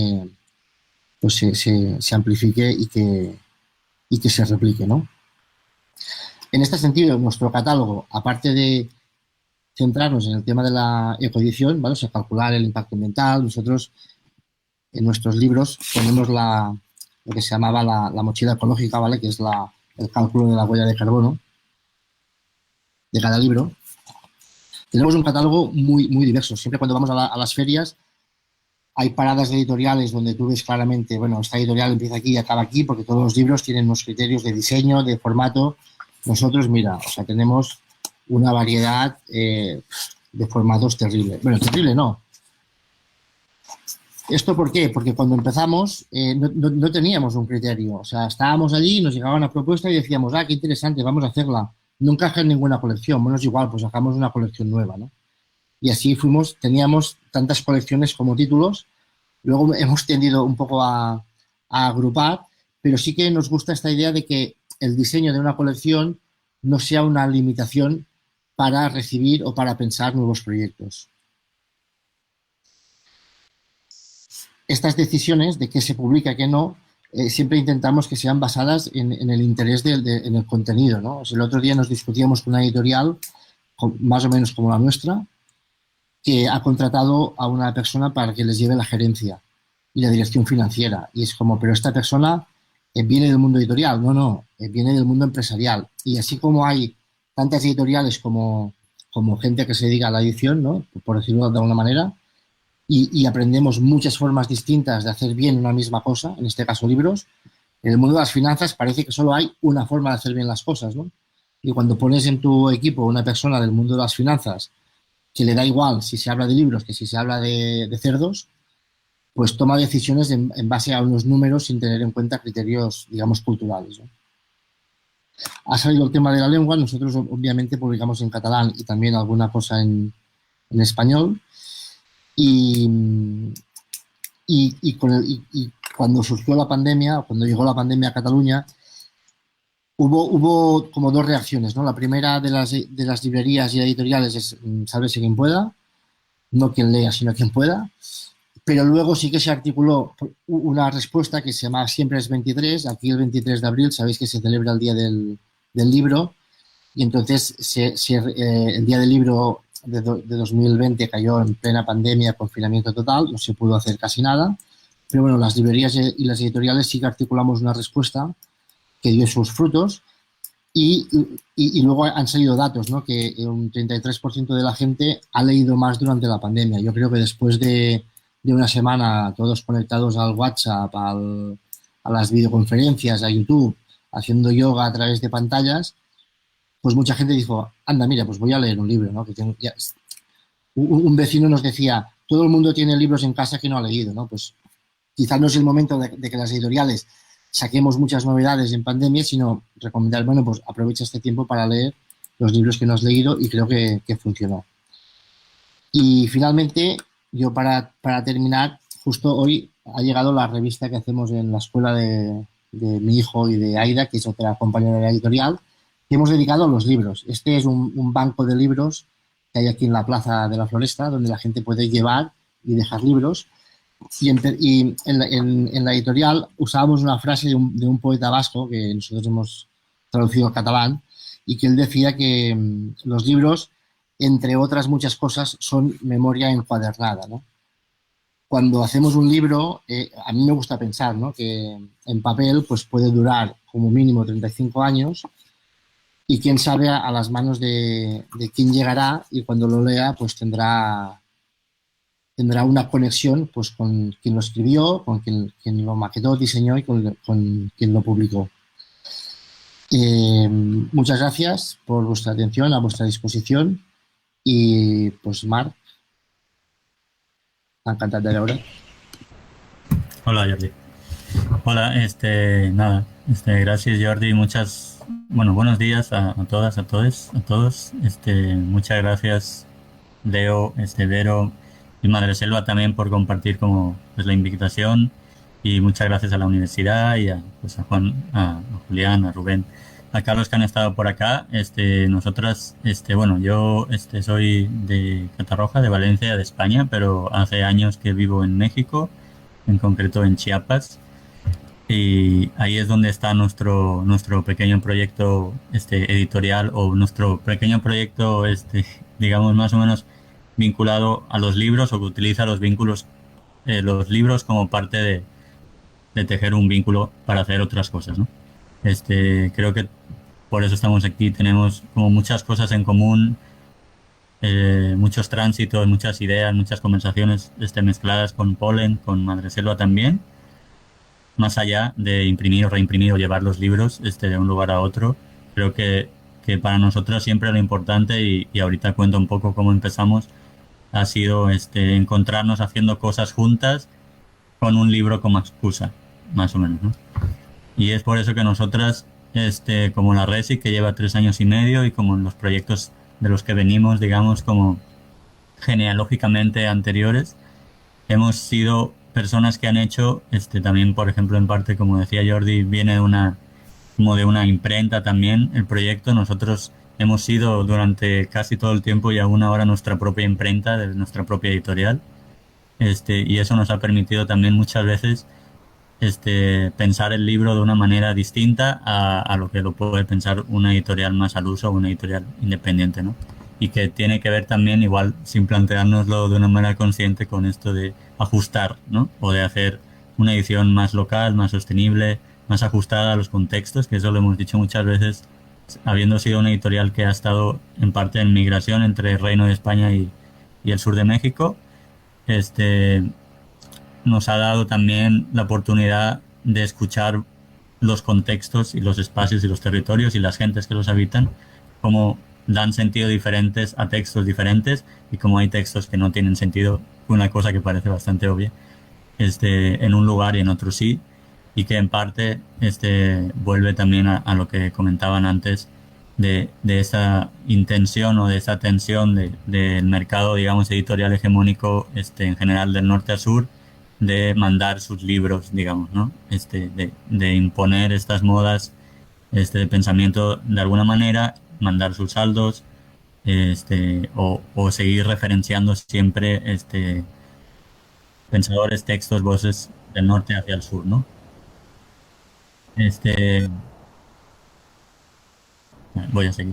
pues se amplifique y que se replique, ¿no? En este sentido, nuestro catálogo, aparte de centrarnos en el tema de la ecoedición, ¿vale? O sea, calcular el impacto ambiental, nosotros en nuestros libros ponemos lo que se llamaba la mochila ecológica, ¿vale? Que es el cálculo de la huella de carbono de cada libro. Tenemos un catálogo muy, muy diverso. Siempre cuando vamos a las ferias hay paradas editoriales donde tú ves claramente, bueno, esta editorial empieza aquí y acaba aquí, porque todos los libros tienen unos criterios de diseño, de formato. Nosotros, mira, o sea, tenemos una variedad de formatos terrible. Bueno, terrible no. ¿Esto por qué? Porque cuando empezamos no teníamos un criterio. O sea, estábamos allí, nos llegaba una propuesta y decíamos, qué interesante, vamos a hacerla. No encaja en ninguna colección. Bueno, es igual, pues sacamos una colección nueva, ¿no? Y así teníamos tantas colecciones como títulos. Luego hemos tendido un poco a agrupar, pero sí que nos gusta esta idea de que el diseño de una colección no sea una limitación para recibir o para pensar nuevos proyectos. Estas decisiones de qué se publica y qué no, siempre intentamos que sean basadas en el interés en el contenido, ¿no? O sea, el otro día nos discutíamos con una editorial, más o menos como la nuestra, que ha contratado a una persona para que les lleve la gerencia y la dirección financiera. Y es como, pero esta persona viene del mundo editorial. No, viene del mundo empresarial. Y así como hay tantas editoriales como gente que se dedica a la edición, ¿no? Por decirlo de alguna manera, y aprendemos muchas formas distintas de hacer bien una misma cosa, en este caso libros, en el mundo de las finanzas parece que solo hay una forma de hacer bien las cosas, ¿no? Y cuando pones en tu equipo una persona del mundo de las finanzas que le da igual si se habla de libros que si se habla de cerdos, pues toma decisiones en base a unos números sin tener en cuenta criterios, digamos, culturales, ¿no? Ha salido el tema de la lengua. Nosotros obviamente publicamos en catalán y también alguna cosa en español. Y cuando surgió la pandemia, cuando llegó la pandemia a Cataluña, hubo como dos reacciones, ¿no? La primera de las librerías y editoriales es sálvese quien pueda, no quien lea, sino quien pueda. Pero luego sí que se articuló una respuesta que se llama Siempre es 23. Aquí el 23 de abril, sabéis que se celebra el Día del Libro, y entonces el Día del Libro de 2020 cayó en plena pandemia, confinamiento total, no se pudo hacer casi nada. Pero bueno, las librerías y las editoriales sí que articulamos una respuesta que dio sus frutos, y luego han salido datos, ¿no? Que un 33% de la gente ha leído más durante la pandemia. Yo creo que después de una semana todos conectados al WhatsApp, a las videoconferencias, a YouTube, haciendo yoga a través de pantallas, pues mucha gente dijo, anda, mira, pues voy a leer un libro, ¿no? Un vecino nos decía, todo el mundo tiene libros en casa que no ha leído, ¿no? Pues quizás no es el momento de que las editoriales saquemos muchas novedades en pandemia, sino recomendar, bueno, pues aprovecha este tiempo para leer los libros que no has leído, y creo que funcionó. Y finalmente, yo para terminar, justo hoy ha llegado la revista que hacemos en la escuela de mi hijo y de Aida, que es otra compañera de la editorial, que hemos dedicado a los libros. Este es un banco de libros que hay aquí en la Plaza de la Floresta, donde la gente puede llevar y dejar libros. Y en la editorial usábamos una frase de un poeta vasco que nosotros hemos traducido al catalán, y que él decía que los libros, entre otras muchas cosas, son memoria encuadernada, ¿no? Cuando hacemos un libro, a mí me gusta pensar, ¿no?, que en papel pues puede durar como mínimo 35 años, y quién sabe a las manos de quién llegará, y cuando lo lea pues tendrá una conexión pues con quien lo escribió, con quien lo maquetó, diseñó y con quien lo publicó. Muchas gracias por vuestra atención, a vuestra disposición, y pues Marc, encantat de veure. Hola, Jordi. Hola, nada, gracias, Jordi, buenos días a todas, a todos, muchas gracias, Leo, Vero y Madreselva también por compartir la invitación, y muchas gracias a la universidad y a Juan, a Julián, a Rubén, a Carlos, que han estado por acá. Nosotras, yo soy de Catarroja, de Valencia, de España, pero hace años que vivo en México, en concreto en Chiapas, y ahí es donde está nuestro pequeño proyecto editorial, o nuestro pequeño proyecto, digamos, más o menos vinculado a los libros, o que utiliza los libros como parte de tejer un vínculo para hacer otras cosas, ¿no? Creo que por eso estamos aquí, tenemos como muchas cosas en común, muchos tránsitos, muchas ideas, muchas conversaciones mezcladas con Polen, con Madreselva también, más allá de imprimir o reimprimir o llevar los libros de un lugar a otro. Creo que para nosotros siempre lo importante, y ahorita cuento un poco cómo empezamos, ha sido encontrarnos haciendo cosas juntas con un libro como excusa, más o menos, ¿no? Y es por eso que nosotras, como la Resi, que lleva 3 años y medio, y como los proyectos de los que venimos, digamos, como genealógicamente anteriores, hemos sido personas que han hecho, también, por ejemplo, en parte, como decía Jordi, viene de una imprenta también el proyecto. Nosotros hemos sido durante casi todo el tiempo y aún ahora nuestra propia imprenta, de nuestra propia editorial, y eso nos ha permitido también muchas veces pensar el libro de una manera distinta a lo que lo puede pensar una editorial más al uso, o una editorial independiente, ¿no? Y que tiene que ver también, igual, sin planteárnoslo de una manera consciente, con esto de ajustar, ¿no? O de hacer una edición más local, más sostenible, más ajustada a los contextos, que eso lo hemos dicho muchas veces, habiendo sido una editorial que ha estado en parte en migración entre el Reino de España y el sur de México. Nos ha dado también la oportunidad de escuchar los contextos y los espacios y los territorios y las gentes que los habitan, cómo dan sentido diferentes a textos diferentes, y cómo hay textos que no tienen sentido, una cosa que parece bastante obvia, en un lugar y en otro sí, y que en parte vuelve también a lo que comentaban antes de esa intención, o de esa tensión del mercado, digamos, editorial hegemónico, en general, del norte a sur, de mandar sus libros, digamos, ¿no? De imponer estas modas de pensamiento de alguna manera, mandar sus saldos, o seguir referenciando siempre pensadores, textos, voces del norte hacia el sur, ¿no? Voy a seguir.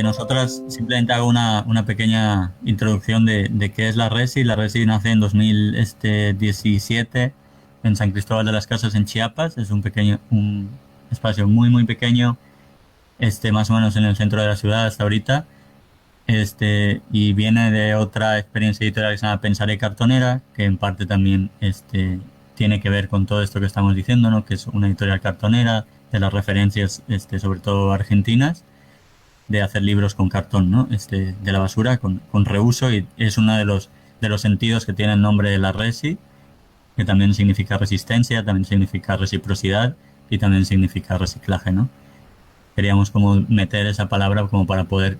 Nosotras, simplemente hago una pequeña introducción de qué es la Resi. La Resi nace en 2017 en San Cristóbal de las Casas, en Chiapas. Es un espacio muy, muy pequeño, más o menos en el centro de la ciudad hasta ahorita. Y viene de otra experiencia editorial que se llama Pensaré Cartonera, que en parte también tiene que ver con todo esto que estamos diciendo, ¿no? Que es una editorial cartonera, de las referencias sobre todo argentinas, de hacer libros con cartón, ¿no? De la basura, con reuso, y es uno de los sentidos que tiene el nombre de la Resi, que también significa resistencia, también significa reciprocidad, y también significa reciclaje, ¿no? Queríamos como meter esa palabra como para poder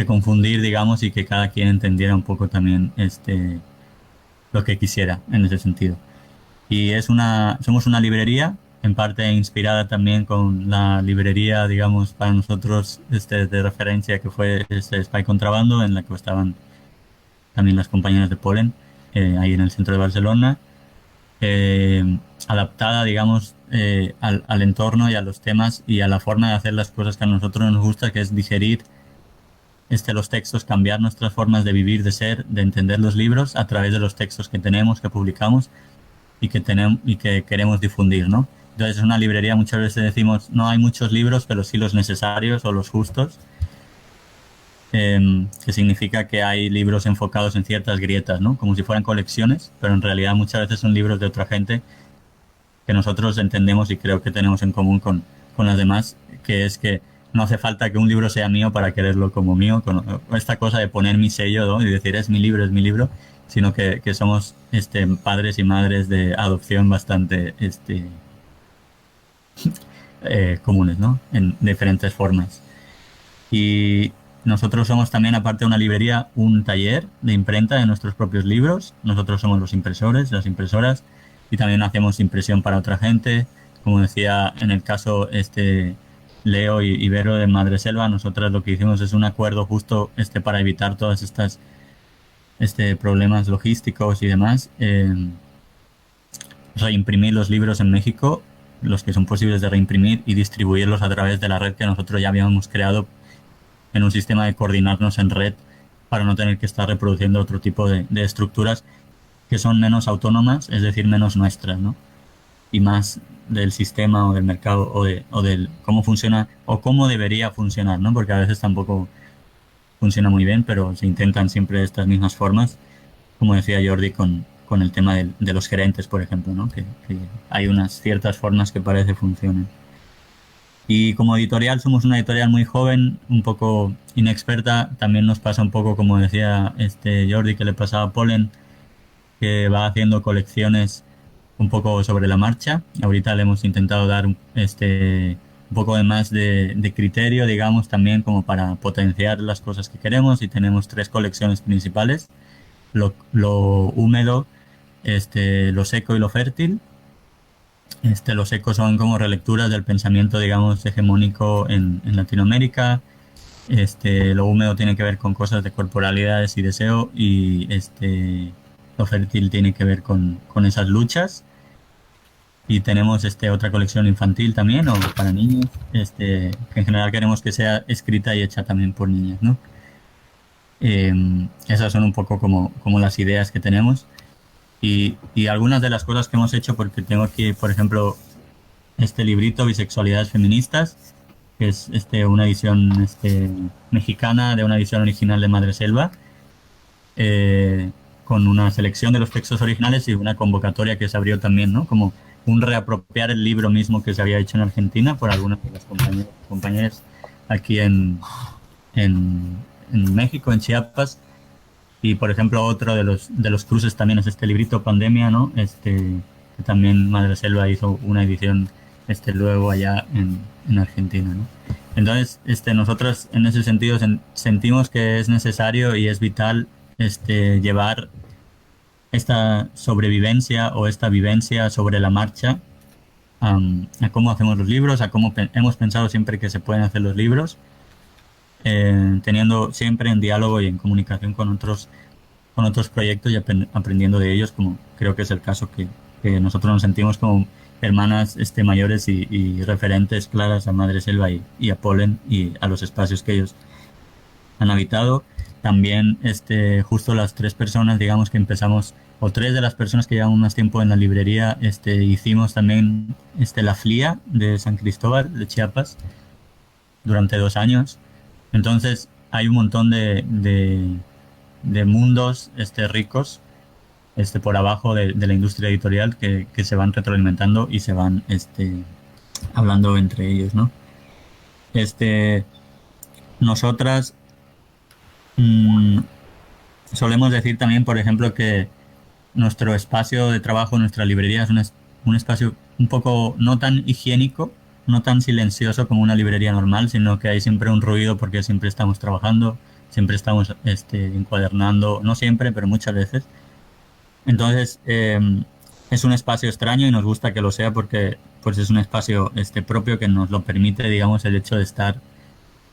confundir, digamos, y que cada quien entendiera un poco también lo que quisiera en ese sentido. Y somos una librería en parte inspirada también con la librería, digamos, para nosotros de referencia que fue Spy Contrabando, en la que estaban también las compañeras de Polen, ahí en el centro de Barcelona, adaptada, digamos, al entorno y a los temas y a la forma de hacer las cosas que a nosotros nos gusta, que es digerir los textos, cambiar nuestras formas de vivir, de ser, de entender los libros a través de los textos que tenemos, que publicamos y que queremos difundir, ¿no? Entonces es una librería, muchas veces decimos, no hay muchos libros, pero sí los necesarios o los justos, que significa que hay libros enfocados en ciertas grietas, ¿no? Como si fueran colecciones, pero en realidad muchas veces son libros de otra gente que nosotros entendemos y creo que tenemos en común con las demás, que es que no hace falta que un libro sea mío para quererlo como mío, con esta cosa de poner mi sello, ¿no? Y decir es mi libro, sino que somos padres y madres de adopción bastante comunes, ¿no? En diferentes formas. Y nosotros somos también, aparte de una librería, un taller de imprenta de nuestros propios libros. Nosotros somos los impresores, las impresoras, y también hacemos impresión para otra gente. Como decía en el caso Leo y Vero de Madreselva, nosotras lo que hicimos es un acuerdo justo para evitar todas estas problemas logísticos y demás. Reimprimir los libros en México, los que son posibles de reimprimir, y distribuirlos a través de la red que nosotros ya habíamos creado en un sistema de coordinarnos en red para no tener que estar reproduciendo otro tipo de estructuras que son menos autónomas, es decir, menos nuestras, ¿no? Y más del sistema o del mercado o del cómo funciona o cómo debería funcionar, ¿no? Porque a veces tampoco funciona muy bien, pero se intentan siempre estas mismas formas, como decía Jordi con el tema de los gerentes, por ejemplo, ¿no? Que hay unas ciertas formas que parece funcionan. Y como editorial somos una editorial muy joven, un poco inexperta. También nos pasa un poco, como decía Jordi, que le pasaba a Polen, que va haciendo colecciones un poco sobre la marcha. Ahorita le hemos intentado dar un poco de más de criterio, digamos, también como para potenciar las cosas que queremos, y tenemos 3 colecciones principales: lo húmedo, lo seco y lo fértil. Los secos son como relecturas del pensamiento, digamos, hegemónico en Latinoamérica. Lo húmedo tiene que ver con cosas de corporalidades y deseo, y lo fértil tiene que ver con esas luchas. Y tenemos otra colección infantil también, o para niños, que en general queremos que sea escrita y hecha también por niñas, ¿no? Esas son un poco como las ideas que tenemos. Y algunas de las cosas que hemos hecho, porque tengo aquí, por ejemplo, este librito, Bisexualidades Feministas, que es una edición mexicana de una edición original de Madreselva, con una selección de los textos originales y una convocatoria que se abrió también, ¿no? Como un reapropiar el libro mismo que se había hecho en Argentina por algunas de las compañeras aquí en México, en Chiapas. Y por ejemplo, otro de los cruces también es este librito Pandemia, ¿no? Que también Madreselva hizo una edición luego allá en Argentina, ¿no? Entonces, nosotros en ese sentido sentimos que es necesario y es vital llevar esta sobrevivencia o esta vivencia sobre la marcha a cómo hacemos los libros, a cómo hemos pensado siempre que se pueden hacer los libros, teniendo siempre en diálogo y en comunicación con otros proyectos y aprendiendo de ellos, como creo que es el caso que nosotros nos sentimos como hermanas mayores y referentes claras a Madreselva y a Polen y a los espacios que ellos han habitado. También justo las 3 personas, digamos, que empezamos, o 3 de las personas que llevan más tiempo en la librería, hicimos también la FLIA de San Cristóbal de Chiapas durante 2 años. Entonces hay un montón de mundos ricos por abajo de la industria editorial que se van retroalimentando y se van hablando entre ellos, ¿no? Nosotras solemos decir también, por ejemplo, que nuestro espacio de trabajo, nuestra librería, es un espacio un poco no tan higiénico, no tan silencioso como una librería normal, sino que hay siempre un ruido porque siempre estamos trabajando, siempre estamos encuadernando, no siempre, pero muchas veces. Entonces, es un espacio extraño y nos gusta que lo sea porque pues es un espacio propio que nos lo permite, digamos, el hecho de estar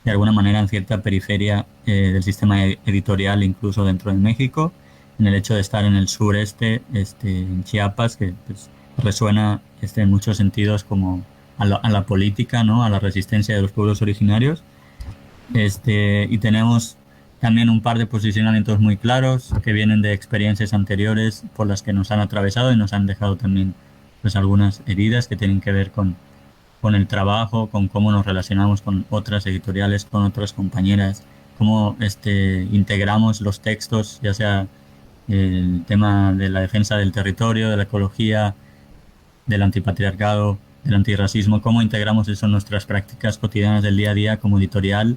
de alguna manera en cierta periferia del sistema editorial, incluso dentro de México, en el hecho de estar en el sureste, en Chiapas, que pues, resuena en muchos sentidos como a la política, ¿no? A la resistencia de los pueblos originarios. Y tenemos también un par de posicionamientos muy claros que vienen de experiencias anteriores por las que nos han atravesado y nos han dejado también pues algunas heridas que tienen que ver con el trabajo, con cómo nos relacionamos con otras editoriales, con otras compañeras, cómo integramos los textos, ya sea el tema de la defensa del territorio, de la ecología, del antipatriarcado, del antirracismo, cómo integramos eso en nuestras prácticas cotidianas del día a día como editorial,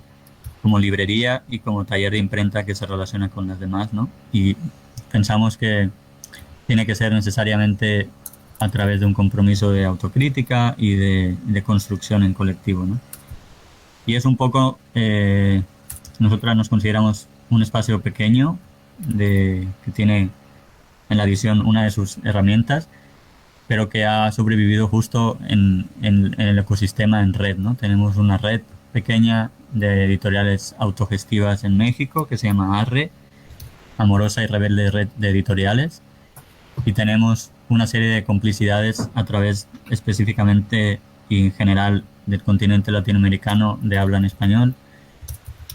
como librería y como taller de imprenta que se relaciona con las demás, ¿no? Y pensamos que tiene que ser necesariamente a través de un compromiso de autocrítica y de construcción en colectivo, ¿no? Y es un poco, nosotras nos consideramos un espacio pequeño que tiene en la edición una de sus herramientas, pero que ha sobrevivido justo en el ecosistema en red, ¿no? Tenemos una red pequeña de editoriales autogestivas en México que se llama ARRE, Amorosa y Rebelde Red de Editoriales, y tenemos una serie de complicidades a través específicamente y en general del continente latinoamericano de habla en español,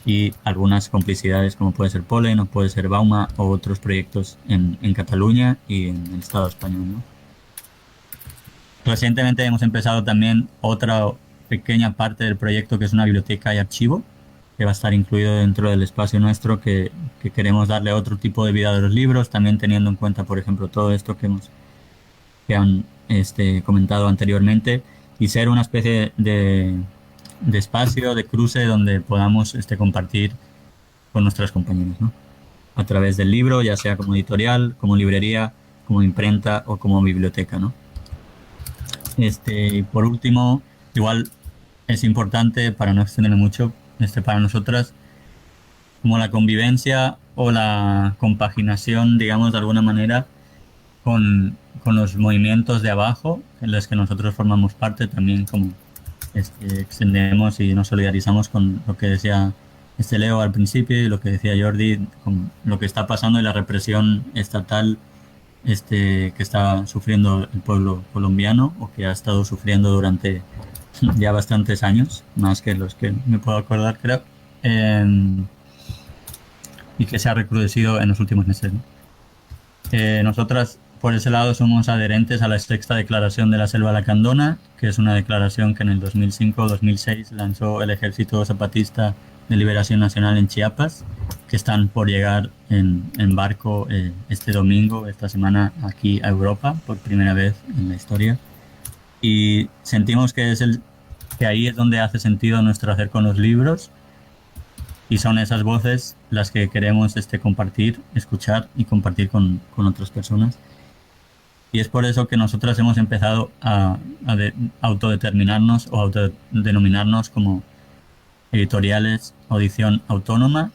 y algunas complicidades como puede ser Polen o puede ser Bauma o otros proyectos en Cataluña y en el Estado español, ¿no? Recientemente hemos empezado también otra pequeña parte del proyecto que es una biblioteca y archivo que va a estar incluido dentro del espacio nuestro, que queremos darle otro tipo de vida a los libros, también teniendo en cuenta, por ejemplo, todo esto que han comentado anteriormente, y ser una especie de espacio, de cruce donde podamos compartir con nuestras compañeras, ¿no? A través del libro, ya sea como editorial, como librería, como imprenta o como biblioteca, ¿no? Y por último, igual es importante, para no extenderme mucho, para nosotras, como la convivencia o la compaginación, digamos, de alguna manera, con los movimientos de abajo, en los que nosotros formamos parte, también como extendemos y nos solidarizamos con lo que decía Leo al principio y lo que decía Jordi, con lo que está pasando y la represión estatal que está sufriendo el pueblo colombiano, o que ha estado sufriendo durante ya bastantes años, más que los que me puedo acordar, creo, y que se ha recrudecido en los últimos meses, ¿no? Nosotras, por ese lado, somos adherentes a la sexta declaración de la Selva Lacandona, que es una declaración que en el 2005-2006 lanzó el Ejército Zapatista de Liberación Nacional en Chiapas, que están por llegar en barco este domingo, esta semana, aquí a Europa, por primera vez en la historia. Y sentimos que que ahí es donde hace sentido nuestro hacer con los libros, y son esas voces las que queremos compartir, escuchar y compartir con otras personas. Y es por eso que nosotras hemos empezado a autodeterminarnos o autodenominarnos como editoriales audición autónoma,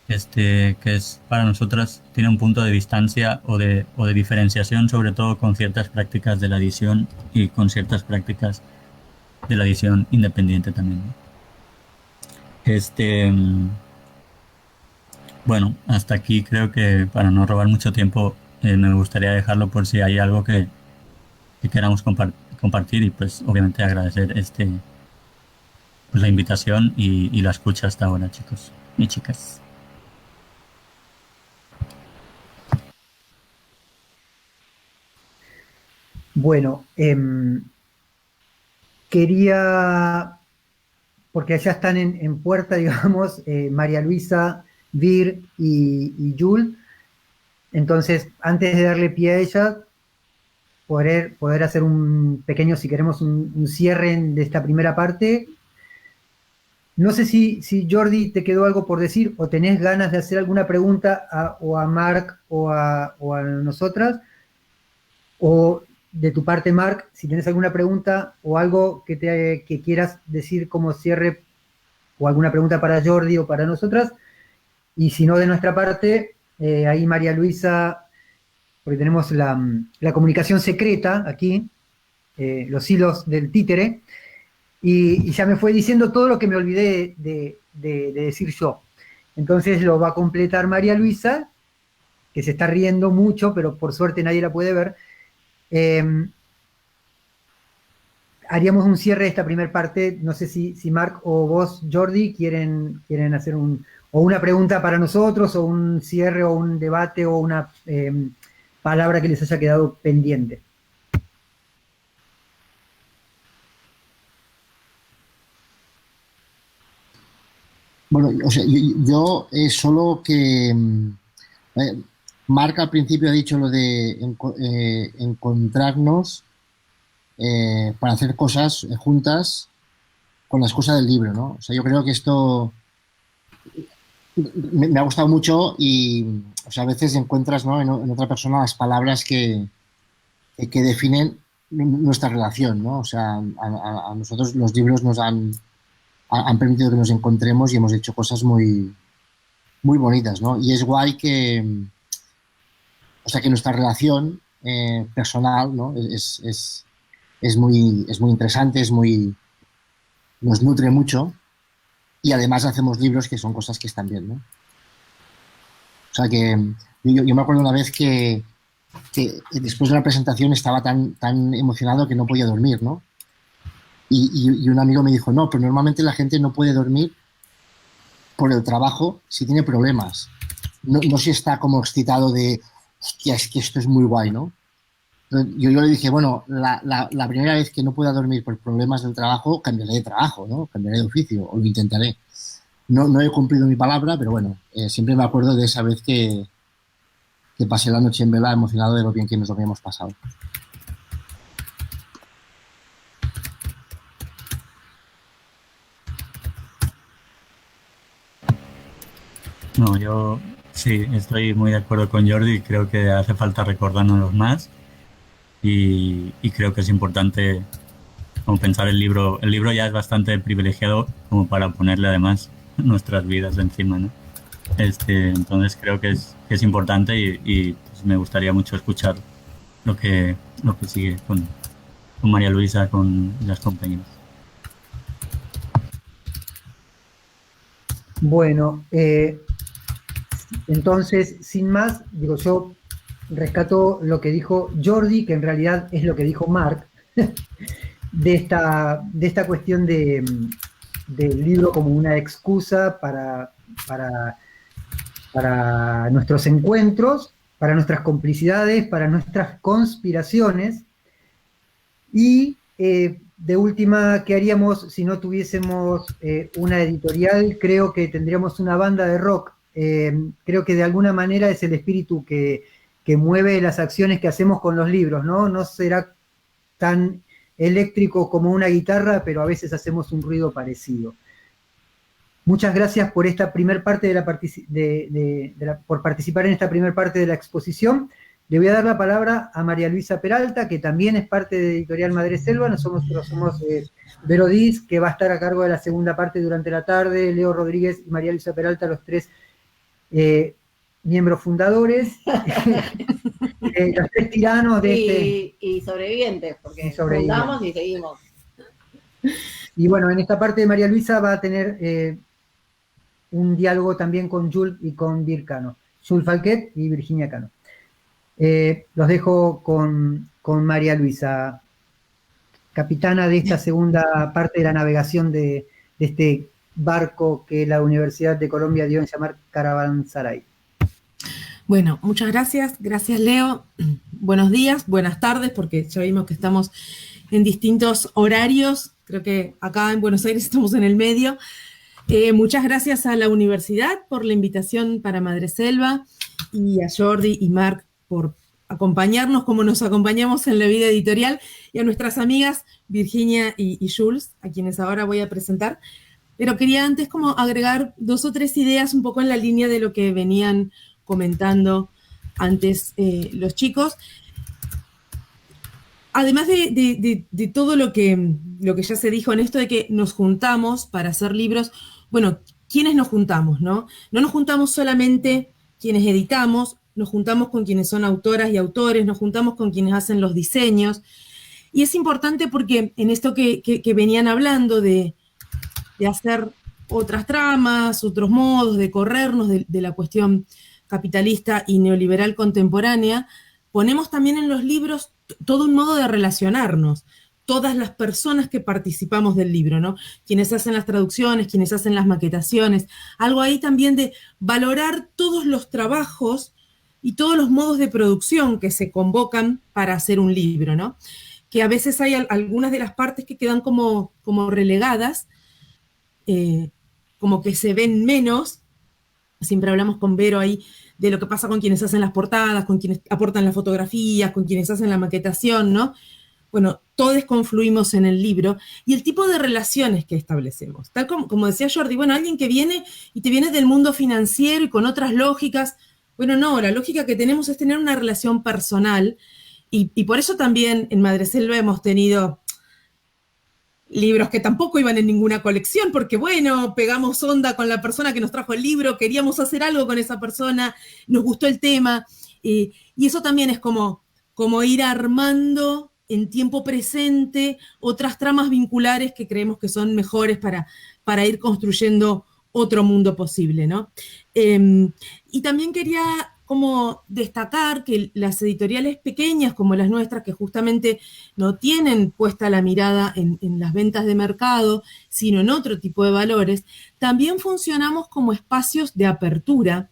que es para nosotras, tiene un punto de distancia o de diferenciación, sobre todo con ciertas prácticas de la edición y con ciertas prácticas de la edición independiente también, ¿no? Bueno, hasta aquí creo que, para no robar mucho tiempo, me gustaría dejarlo por si hay algo que queramos compartir, y pues obviamente agradecer pues la invitación y la escucha hasta ahora, chicos y chicas. Bueno, quería, porque allá están en puerta, digamos, María Luisa, Vir y Yul. Entonces, antes de darle pie a ella, poder hacer un pequeño, si queremos, un cierre de esta primera parte. No sé si Jordi te quedó algo por decir, o tenés ganas de hacer alguna pregunta o a Marc o a nosotras, o de tu parte, Marc, si tenés alguna pregunta o algo que quieras decir como cierre, o alguna pregunta para Jordi o para nosotras. Y si no, de nuestra parte, ahí María Luisa porque tenemos la comunicación secreta aquí, los hilos del títere, y ya me fue diciendo todo lo que me olvidé de decir yo. Entonces lo va a completar María Luisa, que se está riendo mucho, pero por suerte nadie la puede ver. Haríamos un cierre de esta primera parte. No sé si Marc o vos, Jordi, quieren hacer una pregunta para nosotros, o un cierre, o un debate, o una palabra que les haya quedado pendiente. Bueno, o sea, yo solo que Marc al principio ha dicho lo de encontrarnos para hacer cosas juntas con la excusa del libro, ¿no? O sea, yo creo que esto me ha gustado mucho y, o sea, a veces encuentras, ¿no?, en otra persona las palabras que definen nuestra relación, ¿no? O sea, a nosotros los libros nos han permitido que nos encontremos y hemos hecho cosas muy, muy bonitas, ¿no? Y es guay que, o sea, que nuestra relación personal, ¿no?, es muy interesante, nos nutre mucho, y además hacemos libros que son cosas que están bien, ¿no? O sea que yo me acuerdo una vez que después de la presentación estaba tan emocionado que no podía dormir, ¿no? Y un amigo me dijo, no, pero normalmente la gente no puede dormir por el trabajo si tiene problemas. No si está como excitado de, hostia, es que esto es muy guay, ¿no? Yo le dije, bueno, la primera vez que no pueda dormir por problemas del trabajo, cambiaré de trabajo, ¿no? Cambiaré de oficio, o lo intentaré. No he cumplido mi palabra, pero bueno, siempre me acuerdo de esa vez que pasé la noche en vela emocionado de lo bien que nos habíamos pasado. No, yo sí, estoy muy de acuerdo con Jordi. Creo que hace falta recordárnoslos más y creo que es importante como pensar el libro. El libro ya es bastante privilegiado como para ponerle además nuestras vidas encima, ¿no? Entonces creo que es importante y pues me gustaría mucho escuchar lo que sigue con María Luisa, con las compañeras. Bueno, entonces, sin más, digo, yo rescato lo que dijo Jordi, que en realidad es lo que dijo Marc, de esta cuestión del libro como una excusa para nuestros encuentros, para nuestras complicidades, para nuestras conspiraciones. Y de última, ¿qué haríamos si no tuviésemos una editorial? Creo que tendríamos una banda de rock. Creo que de alguna manera es el espíritu que mueve las acciones que hacemos con los libros, ¿no? No será tan eléctrico como una guitarra, pero a veces hacemos un ruido parecido. Muchas gracias por esta primer parte por participar en esta primera parte de la exposición. Le voy a dar la palabra a María Luisa Peralta, que también es parte de Editorial Madreselva. Nosotros somos Vero Diz, que va a estar a cargo de la segunda parte durante la tarde, Leo Rodríguez y María Luisa Peralta, los tres miembros fundadores, los tres tiranos de y sobrevivientes, porque sobrevivientes. Fundamos y seguimos. Y bueno, en esta parte de María Luisa va a tener un diálogo también con Jules y con Vir Cano, Jules Falquet y Virginia Cano. Los dejo con María Luisa, capitana de esta segunda parte de la navegación de este barco que la Universidad de Colombia dio en llamar Caravanserai. Bueno, muchas gracias. Gracias, Leo. Buenos días, buenas tardes, porque ya vimos que estamos en distintos horarios. Creo que acá en Buenos Aires estamos en el medio. Muchas gracias a la universidad por la invitación para Madreselva y a Jordi y Marc por acompañarnos como nos acompañamos en la vida editorial, y a nuestras amigas Virginia y Jules, a quienes ahora voy a presentar. Pero quería antes como agregar 2 o 3 ideas un poco en la línea de lo que venían comentando antes los chicos. Además de todo lo que ya se dijo en esto de que nos juntamos para hacer libros, bueno, ¿quiénes nos juntamos, no? No nos juntamos solamente quienes editamos, nos juntamos con quienes son autoras y autores, nos juntamos con quienes hacen los diseños. Y es importante porque en esto que venían hablando de hacer otras tramas, otros modos de corrernos de la cuestión capitalista y neoliberal contemporánea, ponemos también en los libros todo un modo de relacionarnos, todas las personas que participamos del libro, ¿no? Quienes hacen las traducciones, quienes hacen las maquetaciones, algo ahí también de valorar todos los trabajos y todos los modos de producción que se convocan para hacer un libro, ¿no? Que a veces hay algunas de las partes que quedan como relegadas, como que se ven menos. Siempre hablamos con Vero ahí de lo que pasa con quienes hacen las portadas, con quienes aportan las fotografías, con quienes hacen la maquetación, ¿no? Bueno, todos confluimos en el libro y el tipo de relaciones que establecemos. Tal como decía Jordi, bueno, alguien que viene y te viene del mundo financiero y con otras lógicas, bueno, no, la lógica que tenemos es tener una relación personal y por eso también en Madreselva hemos tenido libros que tampoco iban en ninguna colección, porque bueno, pegamos onda con la persona que nos trajo el libro, queríamos hacer algo con esa persona, nos gustó el tema, y eso también es como ir armando en tiempo presente otras tramas vinculares que creemos que son mejores para ir construyendo otro mundo posible, ¿no? Y también quería como destacar que las editoriales pequeñas como las nuestras, que justamente no tienen puesta la mirada en las ventas de mercado, sino en otro tipo de valores, también funcionamos como espacios de apertura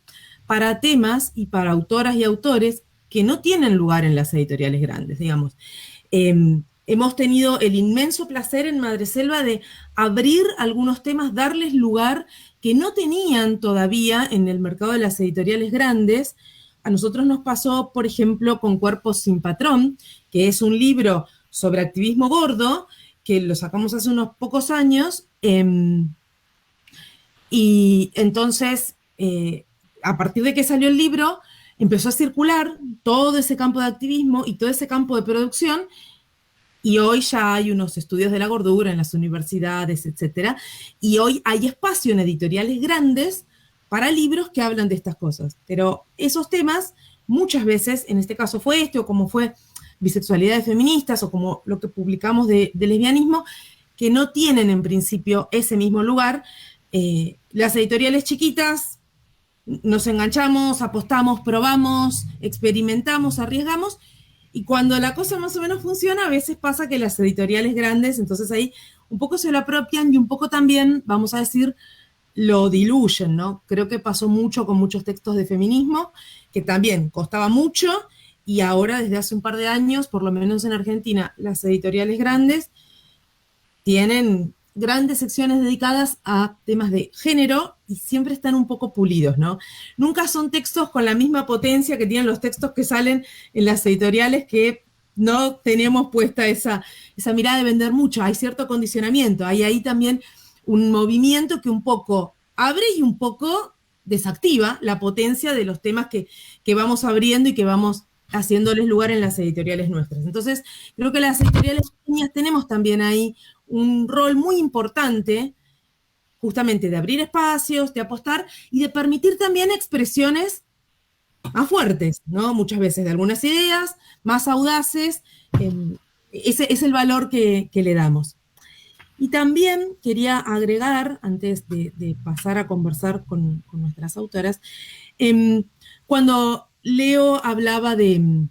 para temas y para autoras y autores que no tienen lugar en las editoriales grandes, digamos. Hemos tenido el inmenso placer en Madreselva de abrir algunos temas, darles lugar que no tenían todavía en el mercado de las editoriales grandes. A nosotros nos pasó, por ejemplo, con Cuerpos sin Patrón, que es un libro sobre activismo gordo, que lo sacamos hace unos pocos años, y entonces, a partir de que salió el libro, empezó a circular todo ese campo de activismo y todo ese campo de producción, y hoy ya hay unos estudios de la gordura en las universidades, etcétera, y hoy hay espacio en editoriales grandes para libros que hablan de estas cosas. Pero esos temas, muchas veces, en este caso fue este, o como fue bisexualidades feministas, o como lo que publicamos de lesbianismo, que no tienen en principio ese mismo lugar. Las editoriales chiquitas nos enganchamos, apostamos, probamos, experimentamos, arriesgamos, y cuando la cosa más o menos funciona, a veces pasa que las editoriales grandes, entonces ahí un poco se lo apropian y un poco también, vamos a decir, lo diluyen, ¿no? Creo que pasó mucho con muchos textos de feminismo, que también costaba mucho, y ahora desde hace un par de años, por lo menos en Argentina, las editoriales grandes tienen grandes secciones dedicadas a temas de género y siempre están un poco pulidos, ¿no? Nunca son textos con la misma potencia que tienen los textos que salen en las editoriales, que no tenemos puesta esa mirada de vender mucho. Hay cierto condicionamiento, hay ahí también un movimiento que un poco abre y un poco desactiva la potencia de los temas que vamos abriendo y que vamos haciéndoles lugar en las editoriales nuestras. Entonces, creo que las editoriales pequeñas tenemos también ahí un rol muy importante, justamente de abrir espacios, de apostar y de permitir también expresiones más fuertes, ¿no? Muchas veces de algunas ideas más audaces. Ese es el valor que le damos. Y también quería agregar, antes de pasar a conversar con nuestras autoras, cuando Leo hablaba de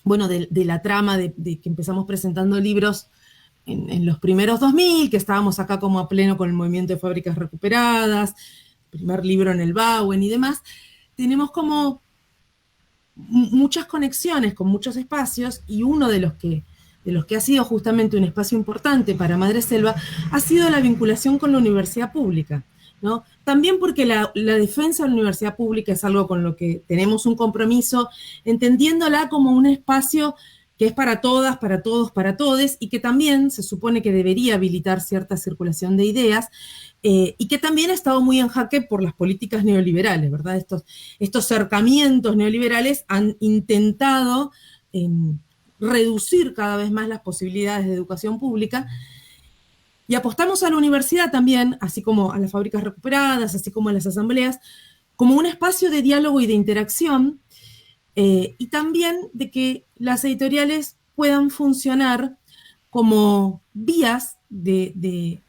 la trama, de que empezamos presentando libros en los primeros 2000, que estábamos acá como a pleno con el movimiento de fábricas recuperadas, primer libro en el Bauen y demás, tenemos como muchas conexiones con muchos espacios, y uno de los que ha sido justamente un espacio importante para Madreselva ha sido la vinculación con la universidad pública, ¿no? También porque la defensa de la universidad pública es algo con lo que tenemos un compromiso, entendiéndola como un espacio que es para todas, para todos, para todes, y que también se supone que debería habilitar cierta circulación de ideas, y que también ha estado muy en jaque por las políticas neoliberales, ¿verdad? Estos cercamientos neoliberales han intentado reducir cada vez más las posibilidades de educación pública, y apostamos a la universidad también, así como a las fábricas recuperadas, así como a las asambleas, como un espacio de diálogo y de interacción, y también de que las editoriales puedan funcionar como vías de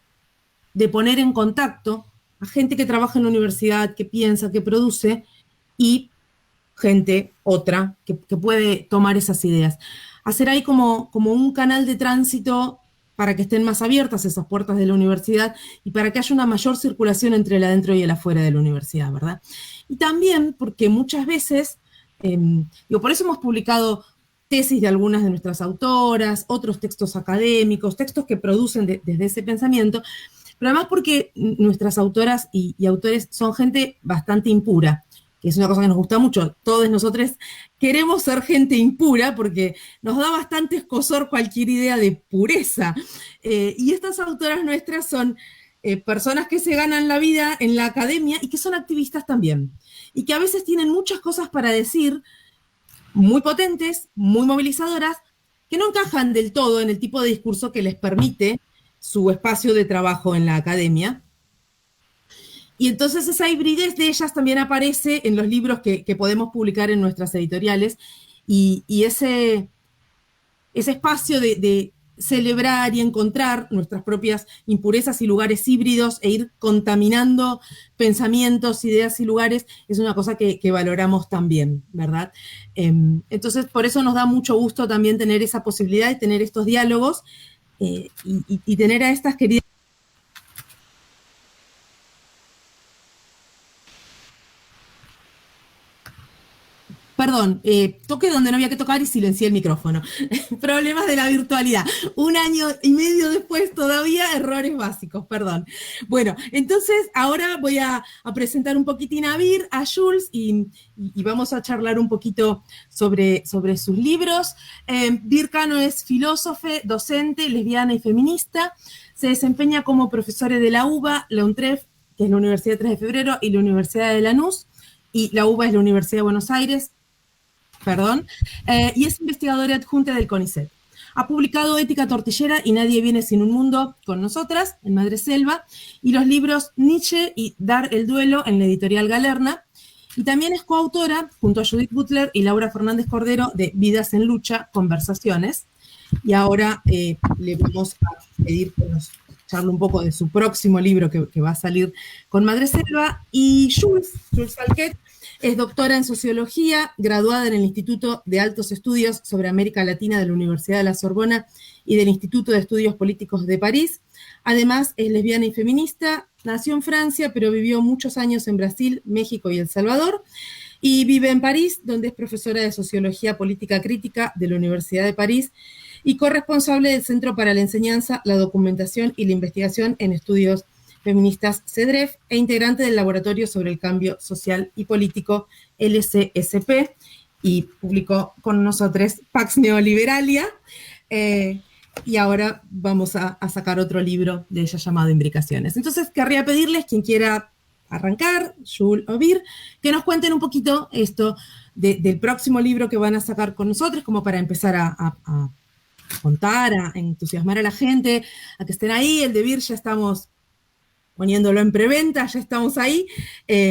poner en contacto a gente que trabaja en la universidad, que piensa, que produce, y gente, otra, que puede tomar esas ideas. Hacer ahí como un canal de tránsito para que estén más abiertas esas puertas de la universidad y para que haya una mayor circulación entre el adentro y el afuera de la universidad, ¿verdad? Y también porque muchas veces, por eso hemos publicado tesis de algunas de nuestras autoras, otros textos académicos, textos que producen desde ese pensamiento, pero además porque nuestras autoras y autores son gente bastante impura, que es una cosa que nos gusta mucho. Todos nosotros queremos ser gente impura porque nos da bastante escozor cualquier idea de pureza. Y estas autoras nuestras son personas que se ganan la vida en la academia y que son activistas también. Y que a veces tienen muchas cosas para decir, muy potentes, muy movilizadoras, que no encajan del todo en el tipo de discurso que les permite su espacio de trabajo en la academia. Y entonces esa hibridez de ellas también aparece en los libros que podemos publicar en nuestras editoriales, y ese espacio de celebrar y encontrar nuestras propias impurezas y lugares híbridos e ir contaminando pensamientos, ideas y lugares es una cosa que valoramos también, ¿verdad? Entonces por eso nos da mucho gusto también tener esa posibilidad de tener estos diálogos y tener a estas queridas. Perdón, toqué donde no había que tocar y silencié el micrófono. Problemas de la virtualidad. 1 año y medio después todavía errores básicos, perdón. Bueno, entonces ahora voy a presentar un poquitín a Vir, a Jules, y vamos a charlar un poquito sobre sus libros. Vir Cano es filósofa, docente, lesbiana y feminista. Se desempeña como profesora de la UBA, la UNTREF, que es la Universidad 3 de Febrero, y la Universidad de Lanús, y la UBA es la Universidad de Buenos Aires, y es investigadora adjunta del CONICET. Ha publicado Ética Tortillera y Nadie viene sin un mundo con nosotras, en Madreselva, y los libros Nietzsche y Dar el duelo en la editorial Galerna, y también es coautora, junto a Judith Butler y Laura Fernández Cordero, de Vidas en Lucha, Conversaciones. Y ahora le vamos a pedir que nos charle un poco de su próximo libro que va a salir con Madreselva. Y Jules Falquet es doctora en Sociología, graduada en el Instituto de Altos Estudios sobre América Latina de la Universidad de la Sorbona y del Instituto de Estudios Políticos de París. Además, es lesbiana y feminista, nació en Francia, pero vivió muchos años en Brasil, México y El Salvador, y vive en París, donde es profesora de Sociología Política Crítica de la Universidad de París y corresponsable del Centro para la Enseñanza, la Documentación y la Investigación en Estudios Feministas CEDREF, e integrante del Laboratorio sobre el Cambio Social y Político LCSP, y publicó con nosotros Pax Neoliberalia, y ahora vamos a sacar otro libro de ella llamado Imbricaciones. Entonces querría pedirles, quien quiera arrancar, Jules o Vir, que nos cuenten un poquito esto del próximo libro que van a sacar con nosotros, como para empezar a contar, a entusiasmar a la gente, a que estén ahí. El de Vir ya estamos poniéndolo en preventa, ya estamos ahí,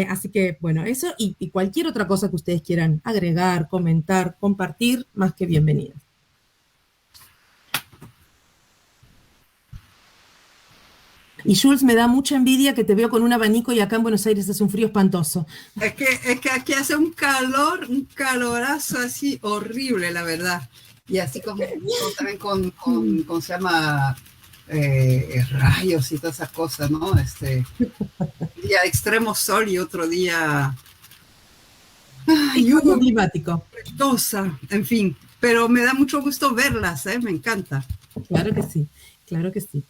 así que bueno, eso y cualquier otra cosa que ustedes quieran agregar, comentar, compartir, más que bienvenidos. Y Jules, me da mucha envidia que te veo con un abanico y acá en Buenos Aires hace un frío espantoso. Es que aquí hace un calorazo así horrible, la verdad. Y así como también con se llama rayos y todas esas cosas, ¿no? Un día de extremo sol y otro día climático. En fin, pero me da mucho gusto verlas, me encanta. Claro que sí, claro que sí.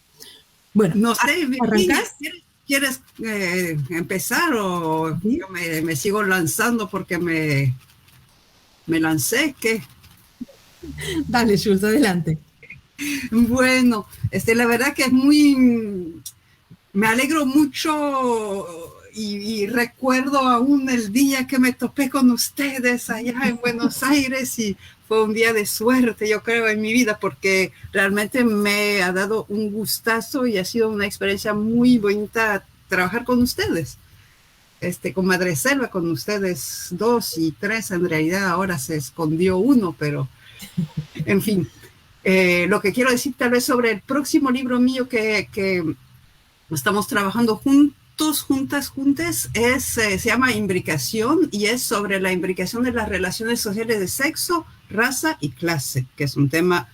Bueno, no sé, ¿arrancás? ¿Quieres empezar o ¿sí? Yo me sigo lanzando porque me lancé? ¿Qué? Dale, Jules, adelante. Bueno, la verdad que es me alegro mucho y recuerdo aún el día que me topé con ustedes allá en Buenos Aires y fue un día de suerte, yo creo, en mi vida, porque realmente me ha dado un gustazo y ha sido una experiencia muy bonita trabajar con ustedes. con Madreselva, con ustedes 2 y 3, en realidad ahora se escondió uno, pero en fin. Lo que quiero decir tal vez sobre el próximo libro mío que estamos trabajando juntas, se llama Imbricación, y es sobre la imbricación de las relaciones sociales de sexo, raza y clase, que es un tema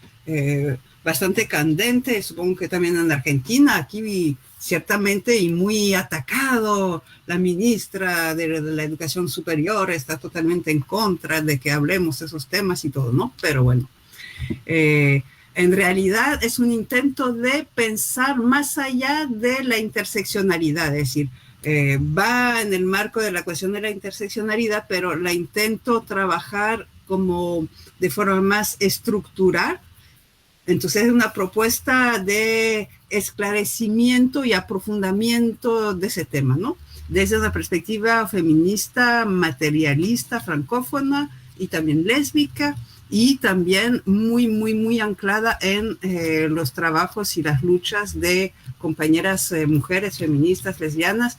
bastante candente, supongo que también en Argentina, aquí ciertamente, y muy atacado. La ministra de la Educación Superior está totalmente en contra de que hablemos de esos temas y todo, ¿no? Pero bueno, en realidad es un intento de pensar más allá de la interseccionalidad, es decir, va en el marco de la cuestión de la interseccionalidad, pero la intento trabajar como de forma más estructural. Entonces es una propuesta de esclarecimiento y aprofundamiento de ese tema, ¿no? Desde una perspectiva feminista, materialista, francófona y también lésbica, y también muy anclada en los trabajos y las luchas de compañeras mujeres feministas lesbianas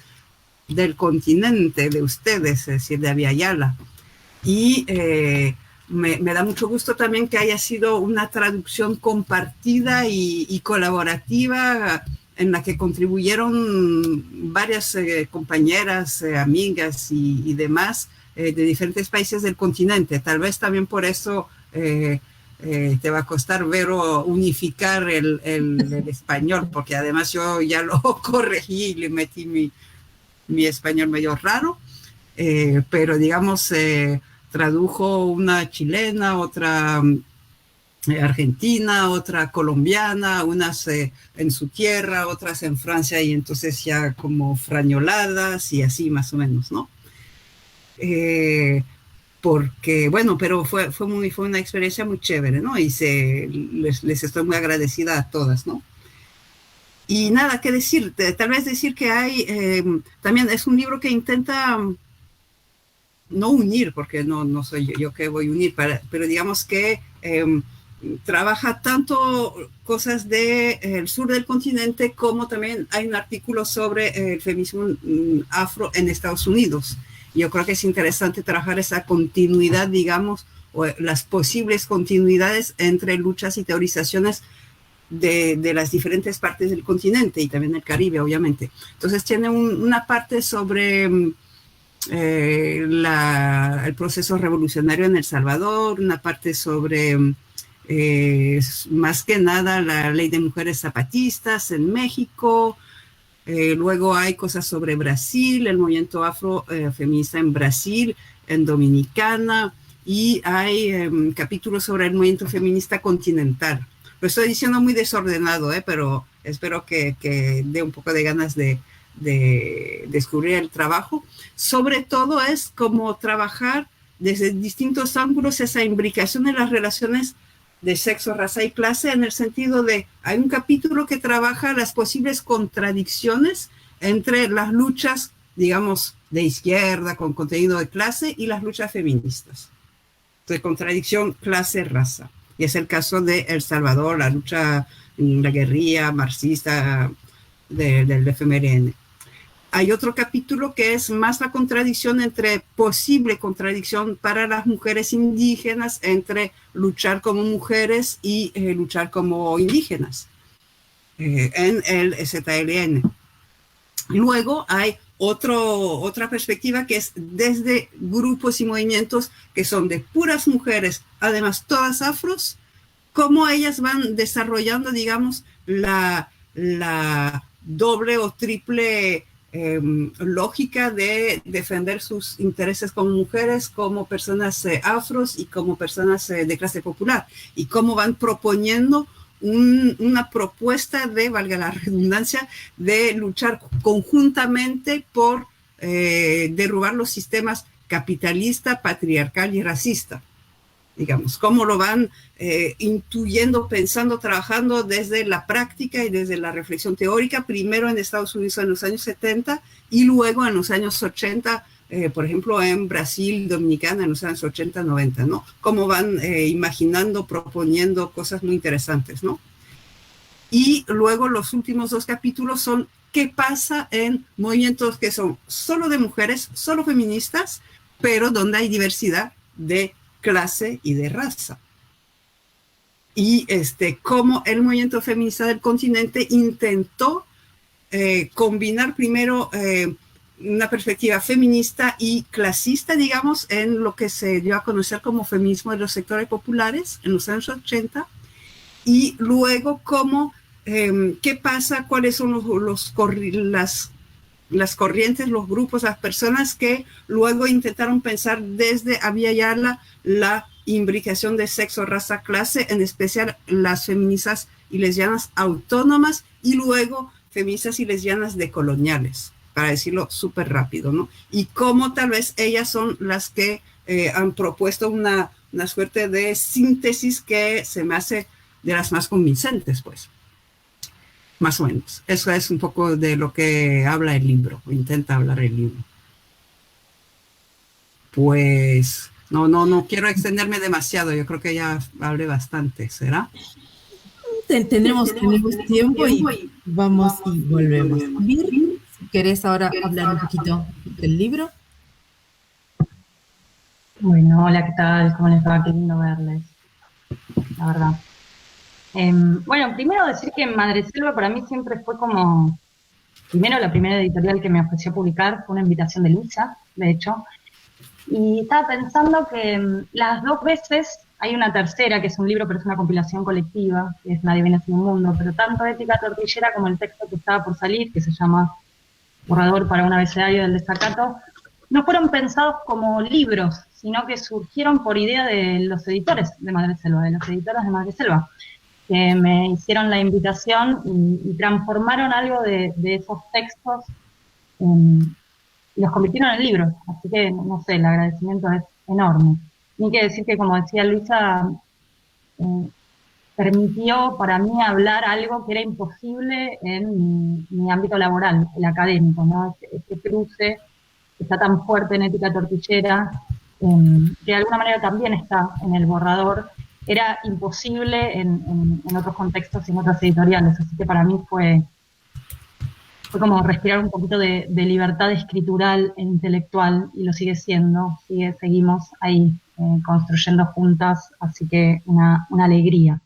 del continente de ustedes, es decir, de Abya-Yala. Y me da mucho gusto también que haya sido una traducción compartida y colaborativa, en la que contribuyeron varias compañeras, amigas y demás de diferentes países del continente. Tal vez también por eso te va a costar, Vero, unificar el español, porque además yo ya lo corregí y le metí mi español medio raro, pero digamos, tradujo una chilena, otra argentina, otra colombiana, unas en su tierra, otras en Francia, y entonces ya como frañoladas y así más o menos, ¿no? Porque, bueno, pero fue una experiencia muy chévere, ¿no? Y les estoy muy agradecida a todas, ¿no? Y nada, ¿qué decir? Tal vez decir que hay, también es un libro que intenta no unir, porque no soy yo que voy a unir, pero digamos que trabaja tanto cosas del sur del continente, como también hay un artículo sobre el feminismo afro en Estados Unidos. Yo creo que es interesante trabajar esa continuidad, digamos, o las posibles continuidades entre luchas y teorizaciones de las diferentes partes del continente y también el Caribe, obviamente. Entonces tiene una parte sobre el proceso revolucionario en El Salvador, una parte sobre más que nada la ley de mujeres zapatistas en México. Luego hay cosas sobre Brasil, el movimiento afrofeminista en Brasil, en Dominicana, y hay capítulos sobre el movimiento feminista continental. Lo estoy diciendo muy desordenado, pero espero que dé un poco de ganas de descubrir el trabajo. Sobre todo es como trabajar desde distintos ángulos esa imbricación en las relaciones de sexo, raza y clase, en el sentido de, hay un capítulo que trabaja las posibles contradicciones entre las luchas, digamos, de izquierda con contenido de clase y las luchas feministas. Entonces, contradicción clase-raza. Y es el caso de El Salvador, la lucha, la guerrilla marxista del FMLN. Hay otro capítulo que es más la contradicción posible contradicción para las mujeres indígenas entre luchar como mujeres y luchar como indígenas en el ZLN. Luego hay otra perspectiva que es desde grupos y movimientos que son de puras mujeres, además todas afros, cómo ellas van desarrollando, digamos, la doble o triple lógica de defender sus intereses como mujeres, como personas afros y como personas de clase popular, y cómo van proponiendo una propuesta de, valga la redundancia, de luchar conjuntamente por derrubar los sistemas capitalista, patriarcal y racista. Digamos, cómo lo van intuyendo, pensando, trabajando desde la práctica y desde la reflexión teórica, primero en Estados Unidos en los años 70 y luego en los años 80, por ejemplo, en Brasil, Dominicana, en los años 80, 90, ¿no? Cómo van imaginando, proponiendo cosas muy interesantes, ¿no? Y luego los últimos dos capítulos son qué pasa en movimientos que son solo de mujeres, solo feministas, pero donde hay diversidad de clase y de raza. Y cómo el movimiento feminista del continente intentó combinar primero una perspectiva feminista y clasista, digamos, en lo que se dio a conocer como feminismo de los sectores populares en los años 80, y luego cómo, qué pasa, cuáles son las corrientes, los grupos, las personas que luego intentaron pensar desde, había ya la imbricación de sexo, raza, clase, en especial las feministas y lesbianas autónomas, y luego feministas y lesbianas decoloniales, para decirlo súper rápido, ¿no? Y cómo tal vez ellas son las que han propuesto una suerte de síntesis que se me hace de las más convincentes, pues. Más o menos. Eso es un poco de lo que habla el libro, o intenta hablar el libro. Pues no quiero extenderme demasiado, yo creo que ya hablé bastante, ¿será? Tenemos tiempo y vamos y volvemos. Vir, si querés ahora hablar un poquito del libro. Bueno, hola, ¿qué tal? ¿Cómo les va? Qué lindo verles, la verdad. Bueno, primero decir que Madreselva para mí siempre fue como, primero la primera editorial que me ofreció publicar fue una invitación de Luisa, de hecho, y estaba pensando que las dos veces hay una tercera, que es un libro, pero es una compilación colectiva, que es Nadie viene sin un mundo, pero tanto Ética Tortillera como el texto que estaba por salir, que se llama Borrador para un abecedario del desacato, no fueron pensados como libros, sino que surgieron por idea de los editores de Madreselva, de los editores de Madreselva, que me hicieron la invitación y transformaron algo de esos textos y los convirtieron en libros. Así que, no sé, el agradecimiento es enorme. Ni que decir que, como decía Luisa, permitió para mí hablar algo que era imposible en mi ámbito laboral, el académico, ¿no? Este cruce que está tan fuerte en Ética Tortillera, que de alguna manera también está en el borrador, era imposible en otros contextos y en otras editoriales. Así que para mí fue como respirar un poquito de libertad escritural e intelectual, y lo sigue siendo, seguimos ahí construyendo juntas, así que una alegría.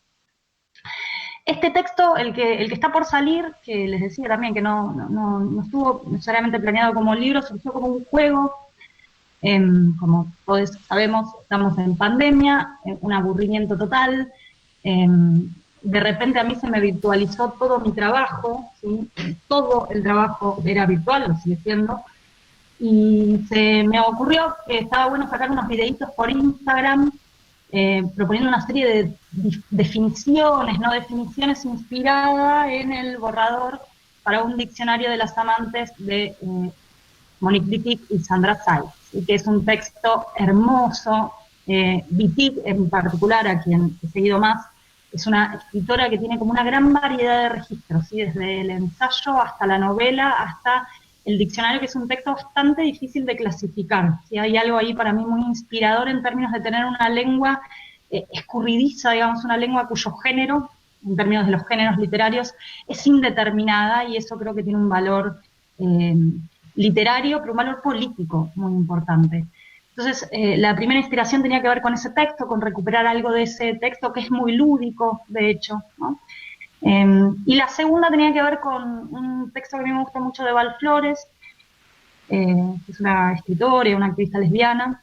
Este texto, el que está por salir, que les decía también que no estuvo necesariamente planeado como libro, surgió como un juego. Como todos sabemos, estamos en pandemia, un aburrimiento total. De repente a mí se me virtualizó todo mi trabajo, ¿sí? Todo el trabajo era virtual, lo sigue siendo, y se me ocurrió que estaba bueno sacar unos videitos por Instagram, proponiendo una serie de definiciones, no definiciones, inspirada en el borrador para un diccionario de las amantes de Monique Wittig y Sandra Saiz, y que es un texto hermoso. Wittig en particular, a quien he seguido más, es una escritora que tiene como una gran variedad de registros, ¿sí? Desde el ensayo hasta la novela, hasta el diccionario, que es un texto bastante difícil de clasificar, ¿sí? Hay algo ahí para mí muy inspirador en términos de tener una lengua escurridiza, digamos, una lengua cuyo género, en términos de los géneros literarios, es indeterminada, y eso creo que tiene un valor literario, pero un valor político muy importante. Entonces, la primera inspiración tenía que ver con ese texto, con recuperar algo de ese texto que es muy lúdico, de hecho, ¿no? Y la segunda tenía que ver con un texto que a mí me gusta mucho de Val Flores, que es una escritora y una activista lesbiana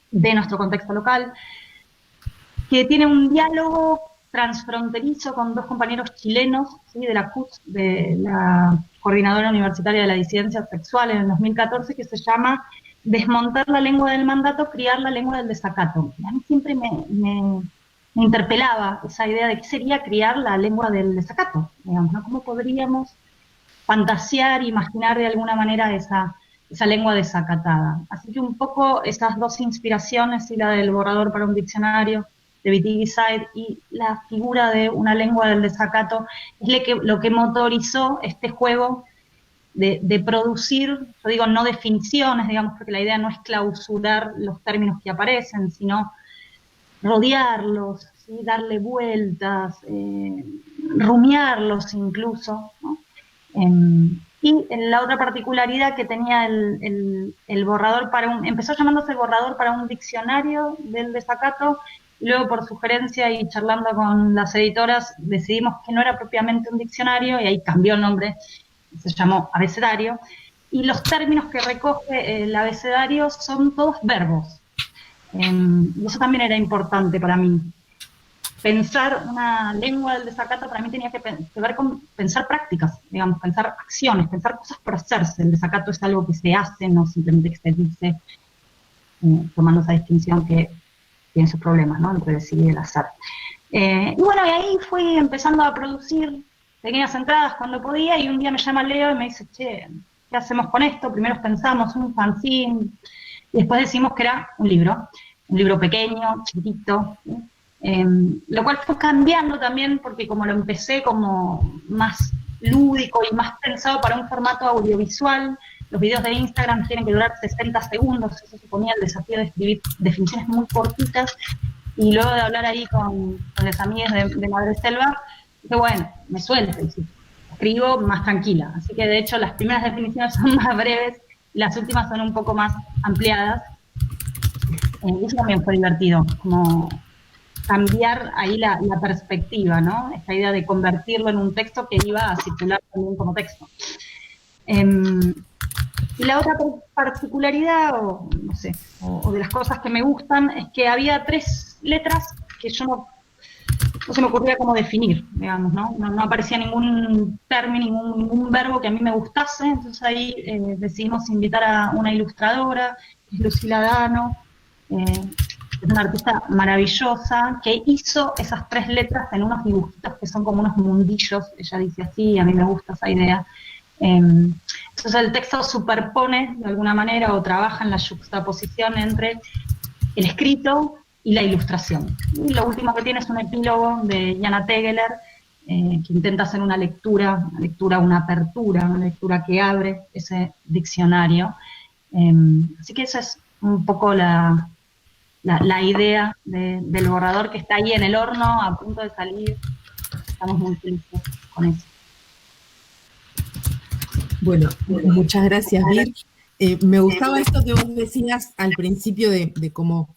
de nuestro contexto local, que tiene un diálogo transfronterizo con dos compañeros chilenos, ¿sí? De la CUS, de la Coordinadora Universitaria de la Disidencia Sexual, en el 2014, que se llama Desmontar la lengua del mandato, criar la lengua del desacato. Y a mí siempre me interpelaba esa idea de qué sería criar la lengua del desacato, digamos, ¿no? ¿Cómo podríamos fantasear, imaginar de alguna manera esa lengua desacatada? Así que un poco esas dos inspiraciones, y la del borrador para un diccionario de Wittig y Saiz y la figura de una lengua del desacato, es lo que motorizó este juego de producir, yo digo, no definiciones, digamos, porque la idea no es clausurar los términos que aparecen, sino rodearlos, ¿sí? Darle vueltas, rumiarlos incluso, ¿no? Y la otra particularidad que tenía el borrador empezó llamándose el borrador para un diccionario del desacato, y luego por sugerencia y charlando con las editoras decidimos que no era propiamente un diccionario, y ahí cambió el nombre, se llamó abecedario, y los términos que recoge el abecedario son todos verbos. Y eso también era importante para mí. Pensar una lengua del desacato para mí tenía que ver con pensar prácticas, digamos, pensar acciones, pensar cosas por hacerse. El desacato es algo que se hace, no simplemente que se dice, tomando esa distinción que tiene sus problemas, ¿no?, entre decidir y el hacer. Y bueno, y ahí fui empezando a producir pequeñas entradas cuando podía, y un día me llama Leo y me dice, che, ¿qué hacemos con esto? Primero pensamos un fanzine, y después decidimos que era un libro pequeño, chiquitito, ¿sí? Lo cual fue cambiando también porque como lo empecé como más lúdico y más pensado para un formato audiovisual, los videos de Instagram tienen que durar 60 segundos, eso suponía el desafío de escribir definiciones muy cortitas, y luego de hablar ahí con las amigas de Madreselva, dije, bueno, me suelto, y escribo más tranquila, así que de hecho las primeras definiciones son más breves, y las últimas son un poco más ampliadas, y eso también fue divertido, como cambiar ahí la perspectiva, ¿no? Esta idea de convertirlo en un texto que iba a circular también como texto. Y la otra particularidad, o no sé, o de las cosas que me gustan, es que había 3 letras que yo no se me ocurría cómo definir, digamos, ¿no? No aparecía ningún término, ningún verbo que a mí me gustase, entonces ahí decidimos invitar a una ilustradora, que es Lucila Dano, es una artista maravillosa, que hizo esas 3 letras en unos dibujitos que son como unos mundillos, ella dice así, a mí me gusta esa idea. Entonces el texto superpone de alguna manera o trabaja en la juxtaposición entre el escrito y la ilustración. Y lo último que tiene es un epílogo de Jana Tegeler, que intenta hacer una lectura, una apertura, una lectura que abre ese diccionario. Así que esa es un poco la idea del borrador, que está ahí en el horno, a punto de salir. Estamos muy felices con eso. Bueno, muchas gracias, Vir. Me gustaba esto que vos decías al principio de cómo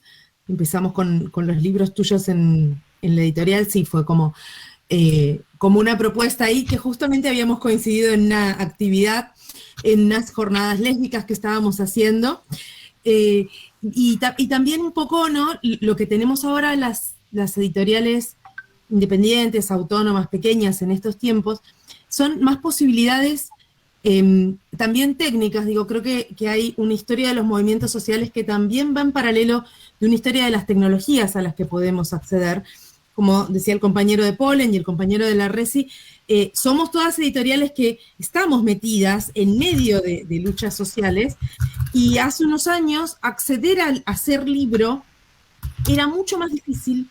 empezamos con los libros tuyos en la editorial. Sí, fue como una propuesta ahí, que justamente habíamos coincidido en una actividad, en unas jornadas lésbicas que estábamos haciendo. Y también un poco, ¿no?, lo que tenemos ahora las editoriales independientes, autónomas, pequeñas en estos tiempos, son más posibilidades también técnicas. Digo, creo que hay una historia de los movimientos sociales que también va en paralelo de una historia de las tecnologías a las que podemos acceder. Como decía el compañero de Polen y el compañero de la Resi, somos todas editoriales que estamos metidas en medio de luchas sociales, y hace unos años acceder a hacer libro era mucho más difícil,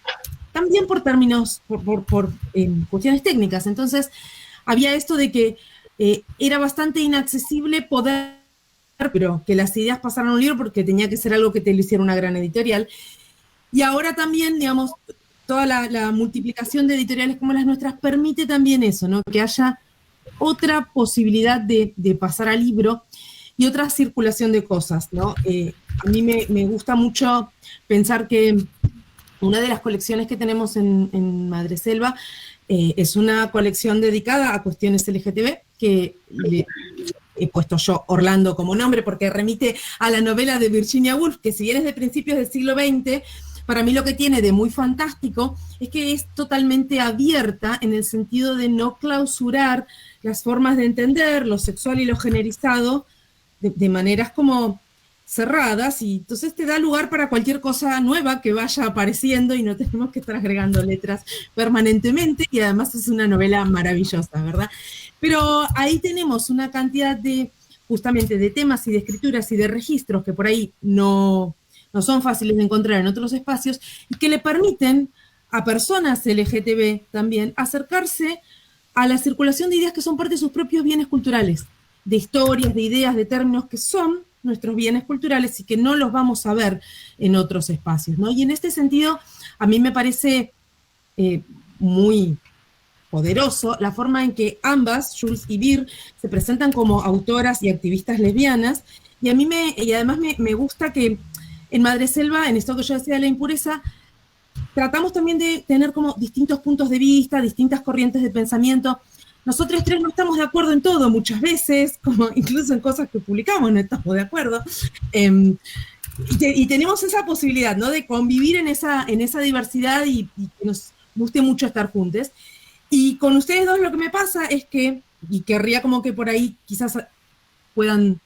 también por términos, por cuestiones técnicas. Entonces había esto de que era bastante inaccesible poder, pero que las ideas pasaran a un libro, porque tenía que ser algo que te lo hiciera una gran editorial. Y ahora también, digamos, toda la multiplicación de editoriales como las nuestras permite también eso, ¿no?, que haya otra posibilidad de pasar al libro y otra circulación de cosas, ¿no? A mí me gusta mucho pensar que una de las colecciones que tenemos en Madreselva es una colección dedicada a cuestiones LGTB, que le he puesto yo Orlando como nombre porque remite a la novela de Virginia Woolf, que si bien es de principios del siglo XX, para mí lo que tiene de muy fantástico es que es totalmente abierta, en el sentido de no clausurar las formas de entender lo sexual y lo generizado de maneras como cerradas, y entonces te da lugar para cualquier cosa nueva que vaya apareciendo, y no tenemos que estar agregando letras permanentemente, y además es una novela maravillosa, ¿verdad? Pero ahí tenemos una cantidad justamente de temas y de escrituras y de registros que por ahí no son fáciles de encontrar en otros espacios, y que le permiten a personas LGTB también acercarse a la circulación de ideas que son parte de sus propios bienes culturales, de historias, de ideas, de términos que son nuestros bienes culturales y que no los vamos a ver en otros espacios, ¿no? Y en este sentido, a mí me parece muy poderoso la forma en que ambas, Jules y Bir, se presentan como autoras y activistas lesbianas, y además me gusta que en Madreselva, en esto que yo decía de la impureza, tratamos también de tener como distintos puntos de vista, distintas corrientes de pensamiento. Nosotros tres no estamos de acuerdo en todo muchas veces, como incluso en cosas que publicamos no estamos de acuerdo. Y tenemos esa posibilidad, ¿no?, de convivir en esa diversidad y que nos guste mucho estar juntos. Y con ustedes dos lo que me pasa es que, y querría como que por ahí quizás puedan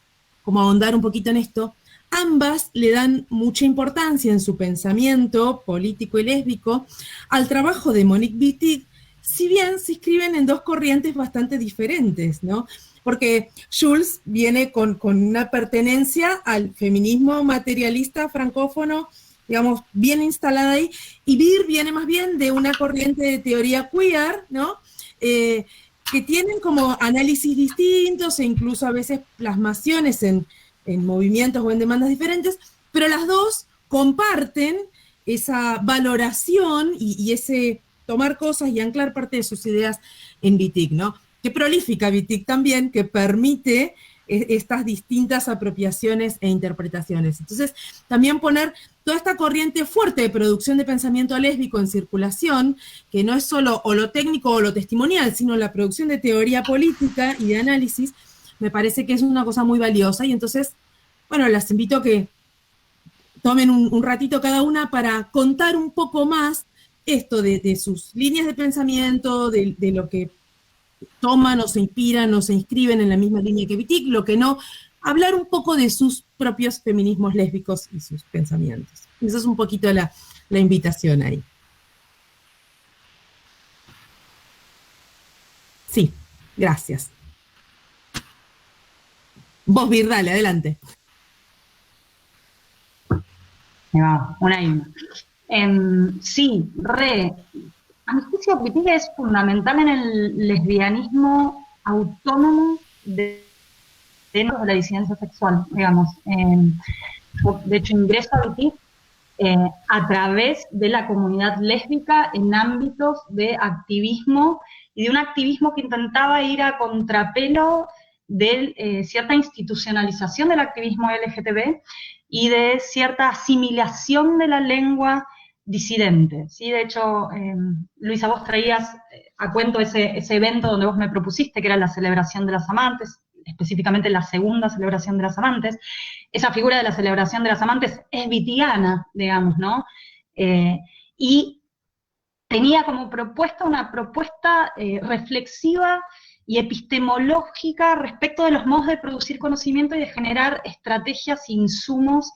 como ahondar un poquito en esto, ambas le dan mucha importancia en su pensamiento político y lésbico al trabajo de Monique Wittig, si bien se inscriben en dos corrientes bastante diferentes, ¿no? Porque Jules viene con una pertenencia al feminismo materialista francófono, digamos, bien instalada ahí, y Bir viene más bien de una corriente de teoría queer, ¿no? Que tienen como análisis distintos e incluso a veces plasmaciones en movimientos o en demandas diferentes, pero las dos comparten esa valoración y ese tomar cosas y anclar parte de sus ideas en Wittig, ¿no? Que prolífica Wittig también, que permite estas distintas apropiaciones e interpretaciones. Entonces, también poner toda esta corriente fuerte de producción de pensamiento lésbico en circulación, que no es solo o lo técnico o lo testimonial, sino la producción de teoría política y de análisis, me parece que es una cosa muy valiosa, y entonces, bueno, las invito a que tomen un ratito cada una para contar un poco más esto de sus líneas de pensamiento, de lo que toman o se inspiran o se inscriben en la misma línea que Wittig, lo que no, hablar un poco de sus propios feminismos lésbicos y sus pensamientos. Eso es un poquito la invitación ahí. Sí, gracias. Vos, Bir, dale, adelante. Me va, una y una. Sí, a mi juicio, Wittig es fundamental en el lesbianismo autónomo dentro de la disidencia sexual, digamos. De hecho, ingreso a Wittig a través de la comunidad lésbica en ámbitos de activismo, y de un activismo que intentaba ir a contrapelo de cierta institucionalización del activismo LGTB y de cierta asimilación de la lengua disidente, ¿sí? De hecho, Luisa, vos traías a cuento ese evento donde vos me propusiste, que era la celebración de las amantes, específicamente la segunda celebración de las amantes. Esa figura de la celebración de las amantes es wittigiana, digamos, ¿no? Y tenía como propuesta una propuesta reflexiva y epistemológica respecto de los modos de producir conocimiento y de generar estrategias e insumos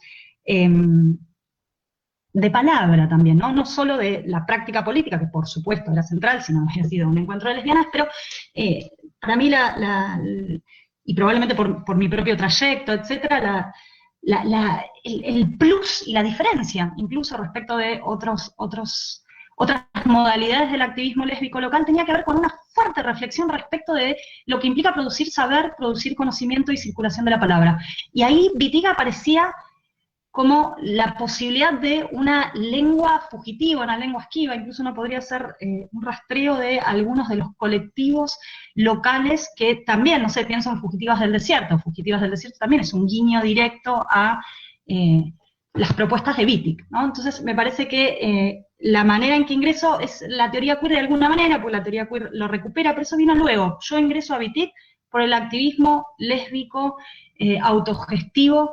de palabra también, ¿no? No solo de la práctica política, que por supuesto era central, si no había sido un encuentro de lesbianas, pero para mí y probablemente por mi propio trayecto, etcétera, el plus y la diferencia, incluso respecto de otras modalidades del activismo lésbico local, tenía que ver con una fuerte reflexión respecto de lo que implica producir saber, producir conocimiento y circulación de la palabra. Y ahí Wittig aparecía como la posibilidad de una lengua fugitiva, una lengua esquiva. Incluso uno podría hacer un rastreo de algunos de los colectivos locales que también, no sé, pienso en Fugitivas del Desierto. Fugitivas del Desierto también es un guiño directo a las propuestas de Wittig, ¿no? Entonces me parece que la manera en que ingreso es la teoría queer de alguna manera, porque la teoría queer lo recupera, pero eso vino luego. Yo ingreso a Wittig por el activismo lésbico autogestivo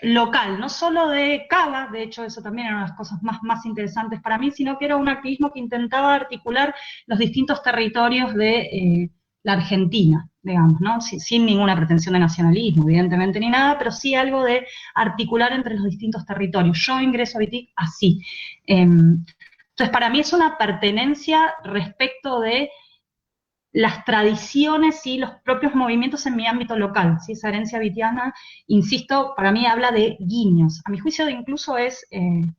local, no solo de Cava, de hecho eso también era una de las cosas más interesantes para mí, sino que era un activismo que intentaba articular los distintos territorios de la Argentina, digamos, ¿no? Sin ninguna pretensión de nacionalismo, evidentemente, ni nada, pero sí algo de articular entre los distintos territorios. Yo ingreso a Wittig así. Entonces, para mí es una pertenencia respecto de las tradiciones y los propios movimientos en mi ámbito local, ¿sí? Esa herencia wittiana, insisto, para mí habla de guiños. A mi juicio incluso es, vengo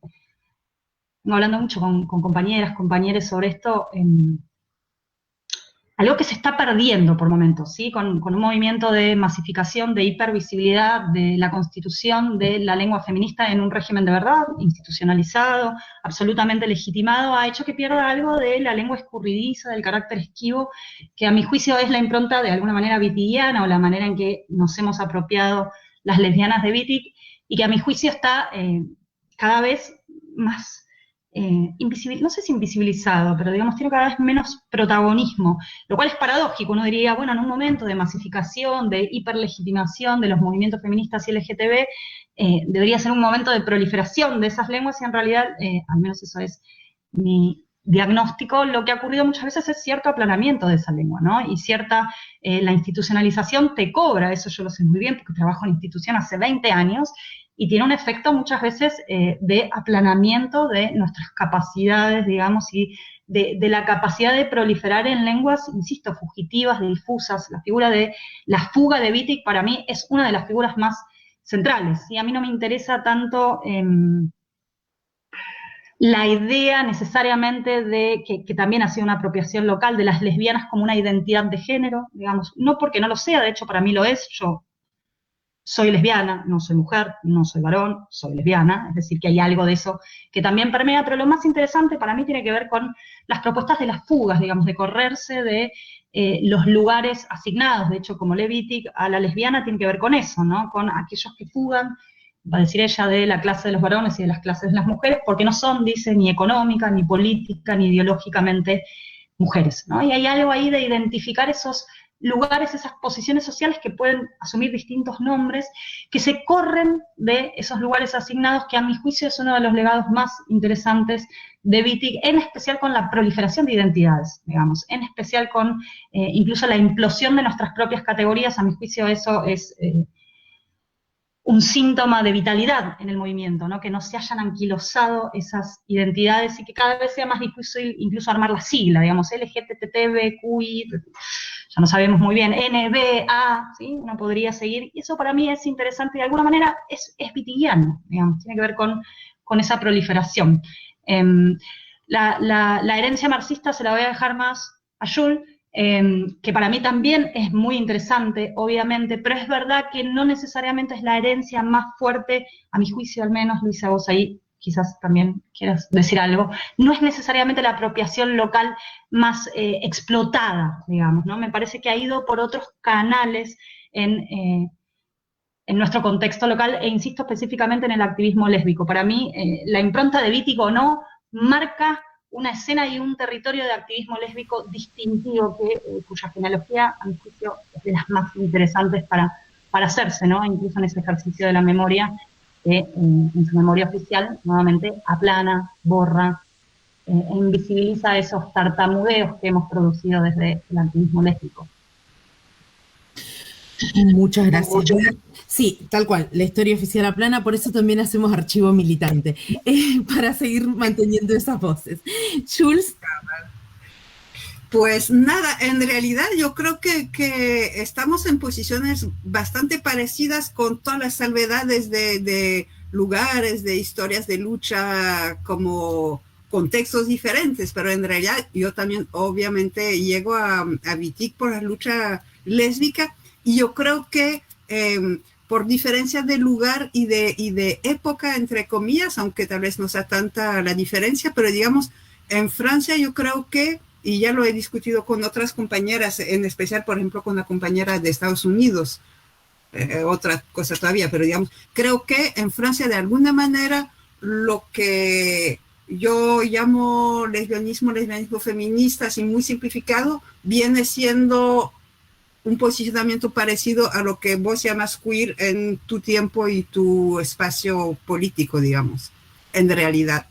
hablando mucho con compañeras, compañeros sobre esto, algo que se está perdiendo por momentos, ¿sí? Con un movimiento de masificación, de hipervisibilidad de la constitución de la lengua feminista en un régimen de verdad, institucionalizado, absolutamente legitimado, ha hecho que pierda algo de la lengua escurridiza, del carácter esquivo, que a mi juicio es la impronta de alguna manera vitigiana, o la manera en que nos hemos apropiado las lesbianas de Wittig, y que a mi juicio está cada vez más no sé si invisibilizado, pero digamos tiene cada vez menos protagonismo, lo cual es paradójico. Uno diría, bueno, en un momento de masificación, de hiperlegitimación de los movimientos feministas y LGTB, debería ser un momento de proliferación de esas lenguas, y en realidad, al menos eso es mi diagnóstico, lo que ha ocurrido muchas veces es cierto aplanamiento de esa lengua, ¿no? Y la institucionalización te cobra, eso yo lo sé muy bien, porque trabajo en institución hace 20 años, y tiene un efecto muchas veces de aplanamiento de nuestras capacidades, digamos, y de la capacidad de proliferar en lenguas, insisto, fugitivas, difusas. La figura de la fuga de Wittig para mí es una de las figuras más centrales, y a mí no me interesa tanto la idea necesariamente de que también ha sido una apropiación local de las lesbianas como una identidad de género, digamos, no porque no lo sea, de hecho para mí lo es. Yo soy lesbiana, no soy mujer, no soy varón, soy lesbiana, es decir, que hay algo de eso que también permea, pero lo más interesante para mí tiene que ver con las propuestas de las fugas, digamos, de correrse de los lugares asignados. De hecho, como lee Wittig, a la lesbiana tiene que ver con eso, ¿no? Con aquellos que fugan, va a decir ella, de la clase de los varones y de las clases de las mujeres, porque no son, dice, ni económica, ni política, ni ideológicamente mujeres, ¿no? Y hay algo ahí de identificar esos lugares, esas posiciones sociales que pueden asumir distintos nombres, que se corren de esos lugares asignados, que a mi juicio es uno de los legados más interesantes de Wittig, en especial con la proliferación de identidades, digamos, en especial con incluso la implosión de nuestras propias categorías. A mi juicio eso es un síntoma de vitalidad en el movimiento, ¿no? Que no se hayan anquilosado esas identidades y que cada vez sea más difícil incluso armar la sigla, digamos, LGTB, ya no sabemos muy bien, NBA, ¿sí? Uno podría seguir, y eso para mí es interesante, de alguna manera es wittigiano, digamos, tiene que ver con esa proliferación. La herencia marxista se la voy a dejar más a Jules, que para mí también es muy interesante, obviamente, pero es verdad que no necesariamente es la herencia más fuerte, a mi juicio al menos. Luisa, vos ahí quizás también quieras decir algo, no es necesariamente la apropiación local más explotada, digamos, ¿no? Me parece que ha ido por otros canales en nuestro contexto local, e insisto específicamente en el activismo lésbico. Para mí, la impronta de Wittig o no marca una escena y un territorio de activismo lésbico distintivo, cuya genealogía, a mi juicio, es de las más interesantes para hacerse, ¿no? Incluso en ese ejercicio de la memoria, que en su memoria oficial, nuevamente, aplana, borra e invisibiliza esos tartamudeos que hemos producido desde el activismo lésbico. Muchas gracias. Sí, tal cual, la historia oficial aplana, por eso también hacemos archivo militante, para seguir manteniendo esas voces. Jules. Pues nada, en realidad yo creo que estamos en posiciones bastante parecidas, con todas las salvedades de lugares, de historias de lucha, como contextos diferentes, pero en realidad yo también obviamente llego a Wittig por la lucha lésbica, y yo creo que por diferencia de lugar y de época, entre comillas, aunque tal vez no sea tanta la diferencia, pero digamos, en Francia yo creo que, y ya lo he discutido con otras compañeras, en especial, por ejemplo, con la compañera de Estados Unidos, otra cosa todavía, pero digamos, creo que en Francia de alguna manera lo que yo llamo lesbianismo feminista, así muy simplificado, viene siendo un posicionamiento parecido a lo que vos llamas queer en tu tiempo y tu espacio político, digamos, en realidad.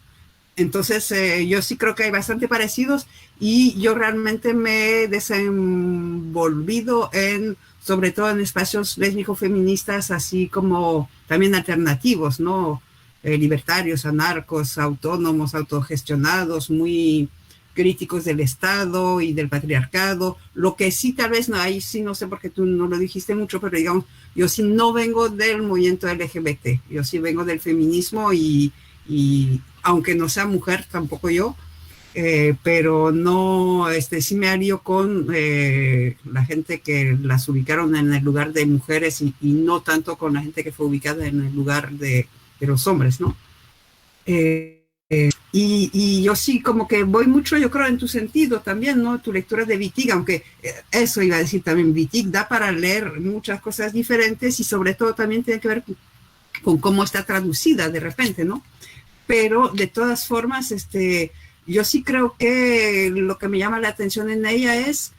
Entonces, yo sí creo que hay bastante parecidos, y yo realmente me he desenvolvido sobre todo en espacios lésbico-feministas, así como también alternativos, ¿no? Libertarios, anarcos, autónomos, autogestionados, muy críticos del Estado y del patriarcado. Lo que sí, tal vez, no, ahí sí no sé porque tú no lo dijiste mucho, pero digamos, yo sí no vengo del movimiento LGBT, yo sí vengo del feminismo, y aunque no sea mujer, tampoco yo, pero no, sí me alío con la gente que las ubicaron en el lugar de mujeres y no tanto con la gente que fue ubicada en el lugar de los hombres, ¿no? Y yo sí como que voy mucho, yo creo, en tu sentido también, ¿no? Tu lectura de Wittig, aunque eso iba a decir también, Wittig da para leer muchas cosas diferentes y sobre todo también tiene que ver con cómo está traducida de repente, ¿no? Pero de todas formas, yo sí creo que lo que me llama la atención en ella es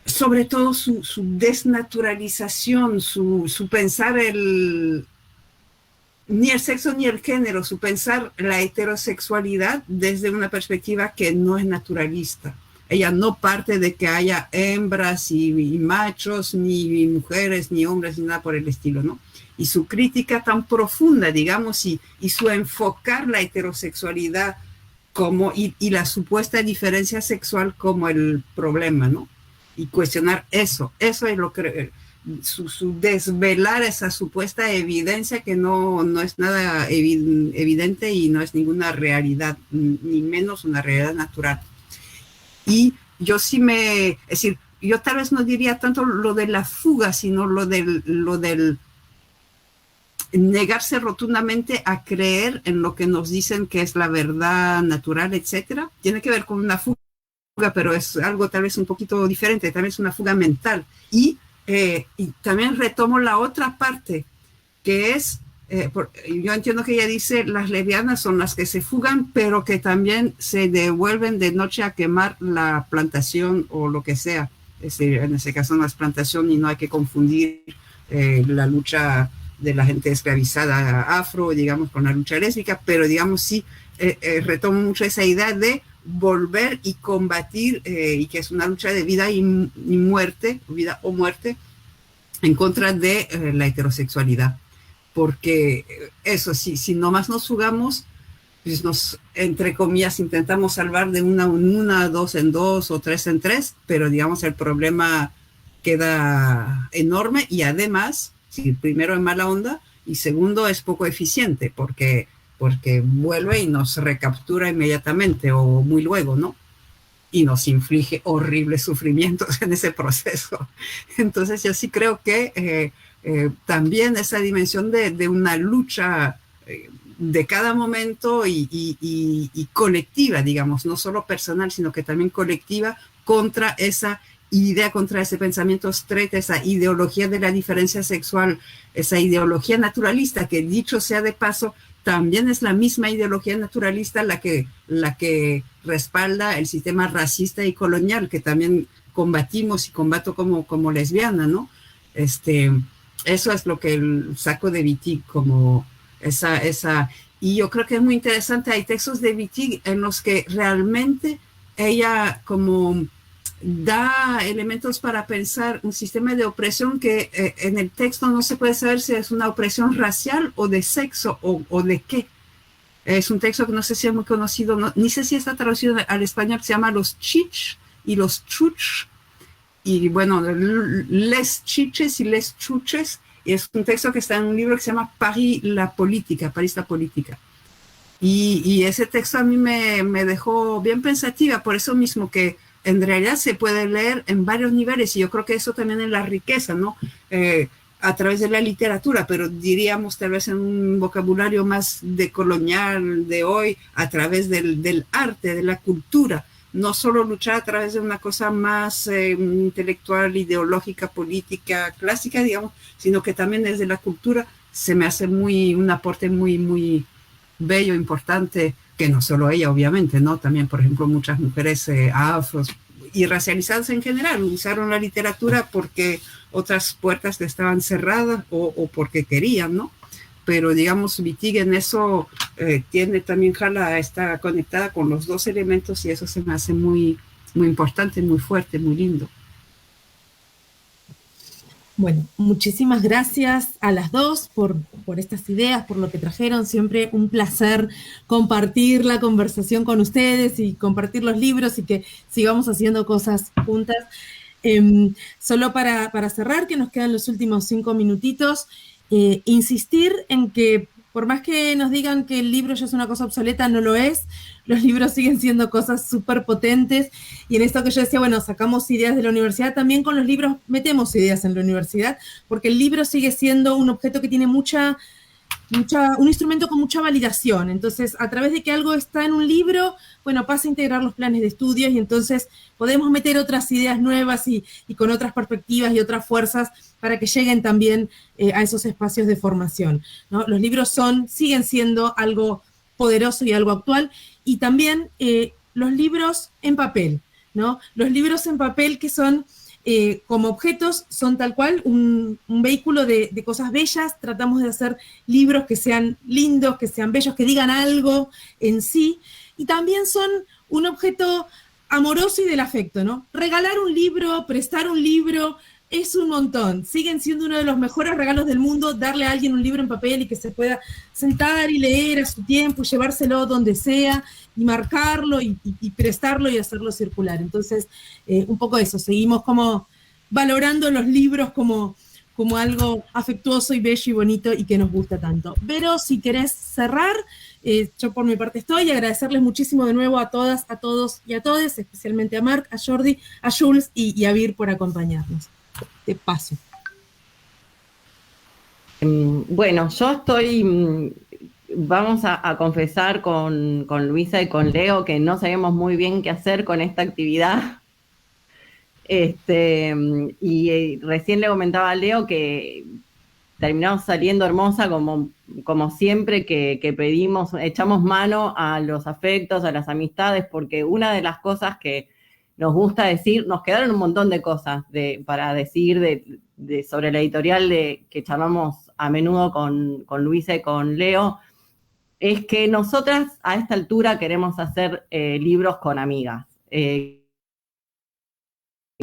sobre todo su desnaturalización, su pensar ni el sexo ni el género, su pensar la heterosexualidad desde una perspectiva que no es naturalista. Ella no parte de que haya hembras y machos, ni mujeres, ni hombres, ni nada por el estilo, ¿no? Y su crítica tan profunda, digamos, y su enfocar la heterosexualidad como, y la supuesta diferencia sexual como el problema, ¿no? Y cuestionar eso es lo que... Su desvelar esa supuesta evidencia que no es nada evidente y no es ninguna realidad, ni menos una realidad natural. Y yo sí es decir, yo tal vez no diría tanto lo de la fuga, sino lo del negarse rotundamente a creer en lo que nos dicen que es la verdad natural, etcétera. Tiene que ver con una fuga, pero es algo tal vez un poquito diferente, tal vez una fuga mental. Y también retomo la otra parte, que es, yo entiendo que ella dice, las lesbianas son las que se fugan, pero que también se devuelven de noche a quemar la plantación o lo que sea. Es decir, en ese caso no es plantación y no hay que confundir la lucha de la gente esclavizada afro, digamos, con la lucha lésbica, pero digamos sí, retomo mucho esa idea de volver y combatir, y que es una lucha de vida y muerte, vida o muerte, en contra de la heterosexualidad. Porque eso, si nomás nos fugamos, pues nos, entre comillas, intentamos salvar de una en una, dos en dos o tres en tres, pero digamos el problema queda enorme y además, primero es mala onda y segundo es poco eficiente porque vuelve y nos recaptura inmediatamente o muy luego, ¿no? Y nos inflige horribles sufrimientos en ese proceso. Entonces yo sí creo que también esa dimensión de una lucha de cada momento y colectiva, digamos, no solo personal, sino que también colectiva contra esa idea, contra ese pensamiento straight, esa ideología de la diferencia sexual, esa ideología naturalista que, dicho sea de paso, también es la misma ideología naturalista la que respalda el sistema racista y colonial que también combatimos y combato como lesbiana, ¿no? Eso es lo que saco de Wittig, como esa... Y yo creo que es muy interesante, hay textos de Wittig en los que realmente ella como da elementos para pensar un sistema de opresión que en el texto no se puede saber si es una opresión racial o de sexo o de qué. Es un texto que no sé si es muy conocido, ni sé si está traducido al español, que se llama Los Chich y los Chuch. Y bueno, les chiches y les chuches. Y es un texto que está en un libro que se llama París la política. Y ese texto a mí me dejó bien pensativa, por eso mismo que en realidad se puede leer en varios niveles y yo creo que eso también es la riqueza, ¿no? A través de la literatura, pero diríamos tal vez en un vocabulario más decolonial de hoy, a través del arte, de la cultura, no solo luchar a través de una cosa más intelectual, ideológica, política, clásica, digamos, sino que también desde la cultura se me hace un aporte muy, muy bello, importante, que no solo ella, obviamente, ¿no? También, por ejemplo, muchas mujeres afros y racializadas en general usaron la literatura porque otras puertas le estaban cerradas o porque querían, ¿no? Pero, digamos, Wittig en eso tiene también, está conectada con los dos elementos y eso se me hace muy, muy importante, muy fuerte, muy lindo. Bueno, muchísimas gracias a las dos por estas ideas, por lo que trajeron. Siempre un placer compartir la conversación con ustedes y compartir los libros y que sigamos haciendo cosas juntas. Solo para cerrar, que nos quedan los últimos 5 minutitos, insistir en que por más que nos digan que el libro ya es una cosa obsoleta, no lo es, los libros siguen siendo cosas súper potentes, y en esto que yo decía, bueno, sacamos ideas de la universidad, también con los libros metemos ideas en la universidad, porque el libro sigue siendo un objeto que tiene un instrumento con mucha validación. Entonces, a través de que algo está en un libro, bueno, pasa a integrar los planes de estudios, y entonces podemos meter otras ideas nuevas y con otras perspectivas y otras fuerzas para que lleguen también a esos espacios de formación, ¿no? Los libros siguen siendo algo poderoso y algo actual, y también los libros en papel, ¿no? Los libros en papel que son como objetos, son tal cual un vehículo de cosas bellas. Tratamos de hacer libros que sean lindos, que sean bellos, que digan algo en sí, y también son un objeto amoroso y del afecto, ¿no? Regalar un libro, prestar un libro, es un montón. Siguen siendo uno de los mejores regalos del mundo, darle a alguien un libro en papel y que se pueda sentar y leer a su tiempo, y llevárselo donde sea, y marcarlo, y prestarlo y hacerlo circular. Entonces, un poco eso, seguimos como valorando los libros como algo afectuoso y bello y bonito y que nos gusta tanto. Pero si querés cerrar, yo por mi parte estoy, y agradecerles muchísimo de nuevo a todas, a todos y a todes, especialmente a Marc, a Jordi, a Jules y a Vir por acompañarnos. De paso. Bueno, yo estoy, vamos a confesar con Luisa y con Leo que no sabemos muy bien qué hacer con esta actividad. Y recién le comentaba a Leo que terminamos saliendo hermosa como siempre que pedimos, echamos mano a los afectos, a las amistades, porque una de las cosas que nos gusta decir, nos quedaron un montón de cosas para decir sobre la editorial que charlamos a menudo con Luisa y con Leo, es que nosotras a esta altura queremos hacer libros con amigas.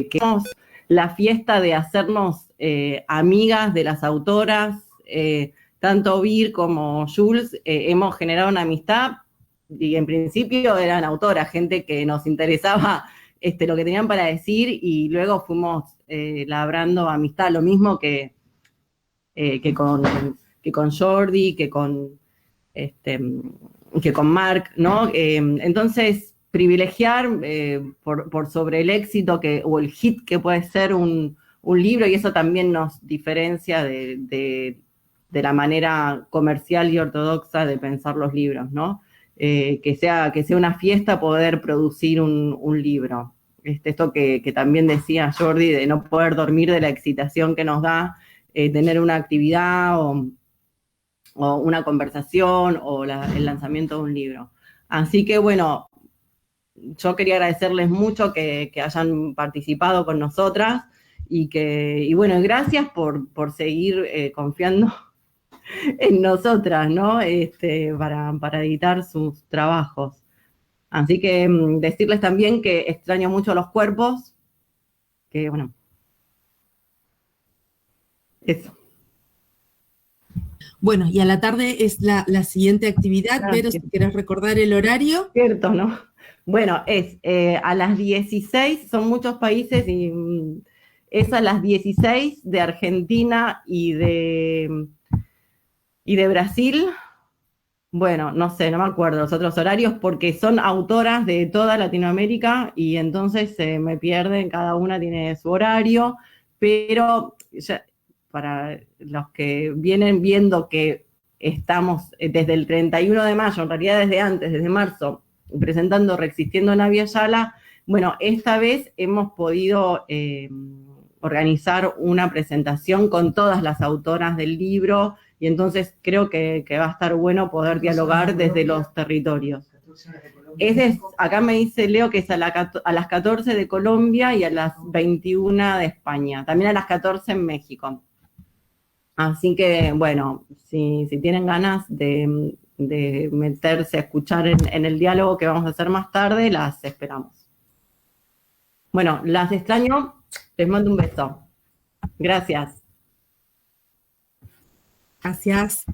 Queremos la fiesta de hacernos amigas de las autoras, tanto Vir como Jules hemos generado una amistad, y en principio eran autoras, gente que nos interesaba lo que tenían para decir, y luego fuimos labrando amistad, lo mismo que con Jordi, que con Marc, ¿no? Entonces, privilegiar por sobre el éxito o el hit que puede ser un libro, y eso también nos diferencia de la manera comercial y ortodoxa de pensar los libros, ¿no? Que sea una fiesta poder producir un libro. Esto que también decía Jordi, de no poder dormir de la excitación que nos da tener una actividad o una conversación o el lanzamiento de un libro. Así que bueno, yo quería agradecerles mucho que hayan participado con nosotras, y bueno, gracias por seguir confiando en nosotras, ¿no? Para editar sus trabajos. Así que decirles también que extraño mucho los cuerpos, que bueno, eso. Bueno, y a la tarde es la siguiente actividad, pero si querés recordar el horario. Cierto, ¿no? Bueno, es a las 16, son muchos países, y es a las 16 de Argentina y de Brasil. Bueno, no sé, no me acuerdo los otros horarios, porque son autoras de toda Latinoamérica, y entonces me pierden, cada una tiene su horario, pero ya, para los que vienen viendo que estamos desde el 31 de mayo, en realidad desde antes, desde marzo, presentando Reexistiendo Navia Yala, bueno, esta vez hemos podido organizar una presentación con todas las autoras del libro, y entonces creo que va a estar bueno poder dialogar desde los territorios. Acá me dice Leo que es a las 14 de Colombia y a las 21 de España, también a las 14 en México. Así que, bueno, si tienen ganas de meterse a escuchar en el diálogo que vamos a hacer más tarde, las esperamos. Bueno, las extraño, les mando un beso. Gracias. Gracias.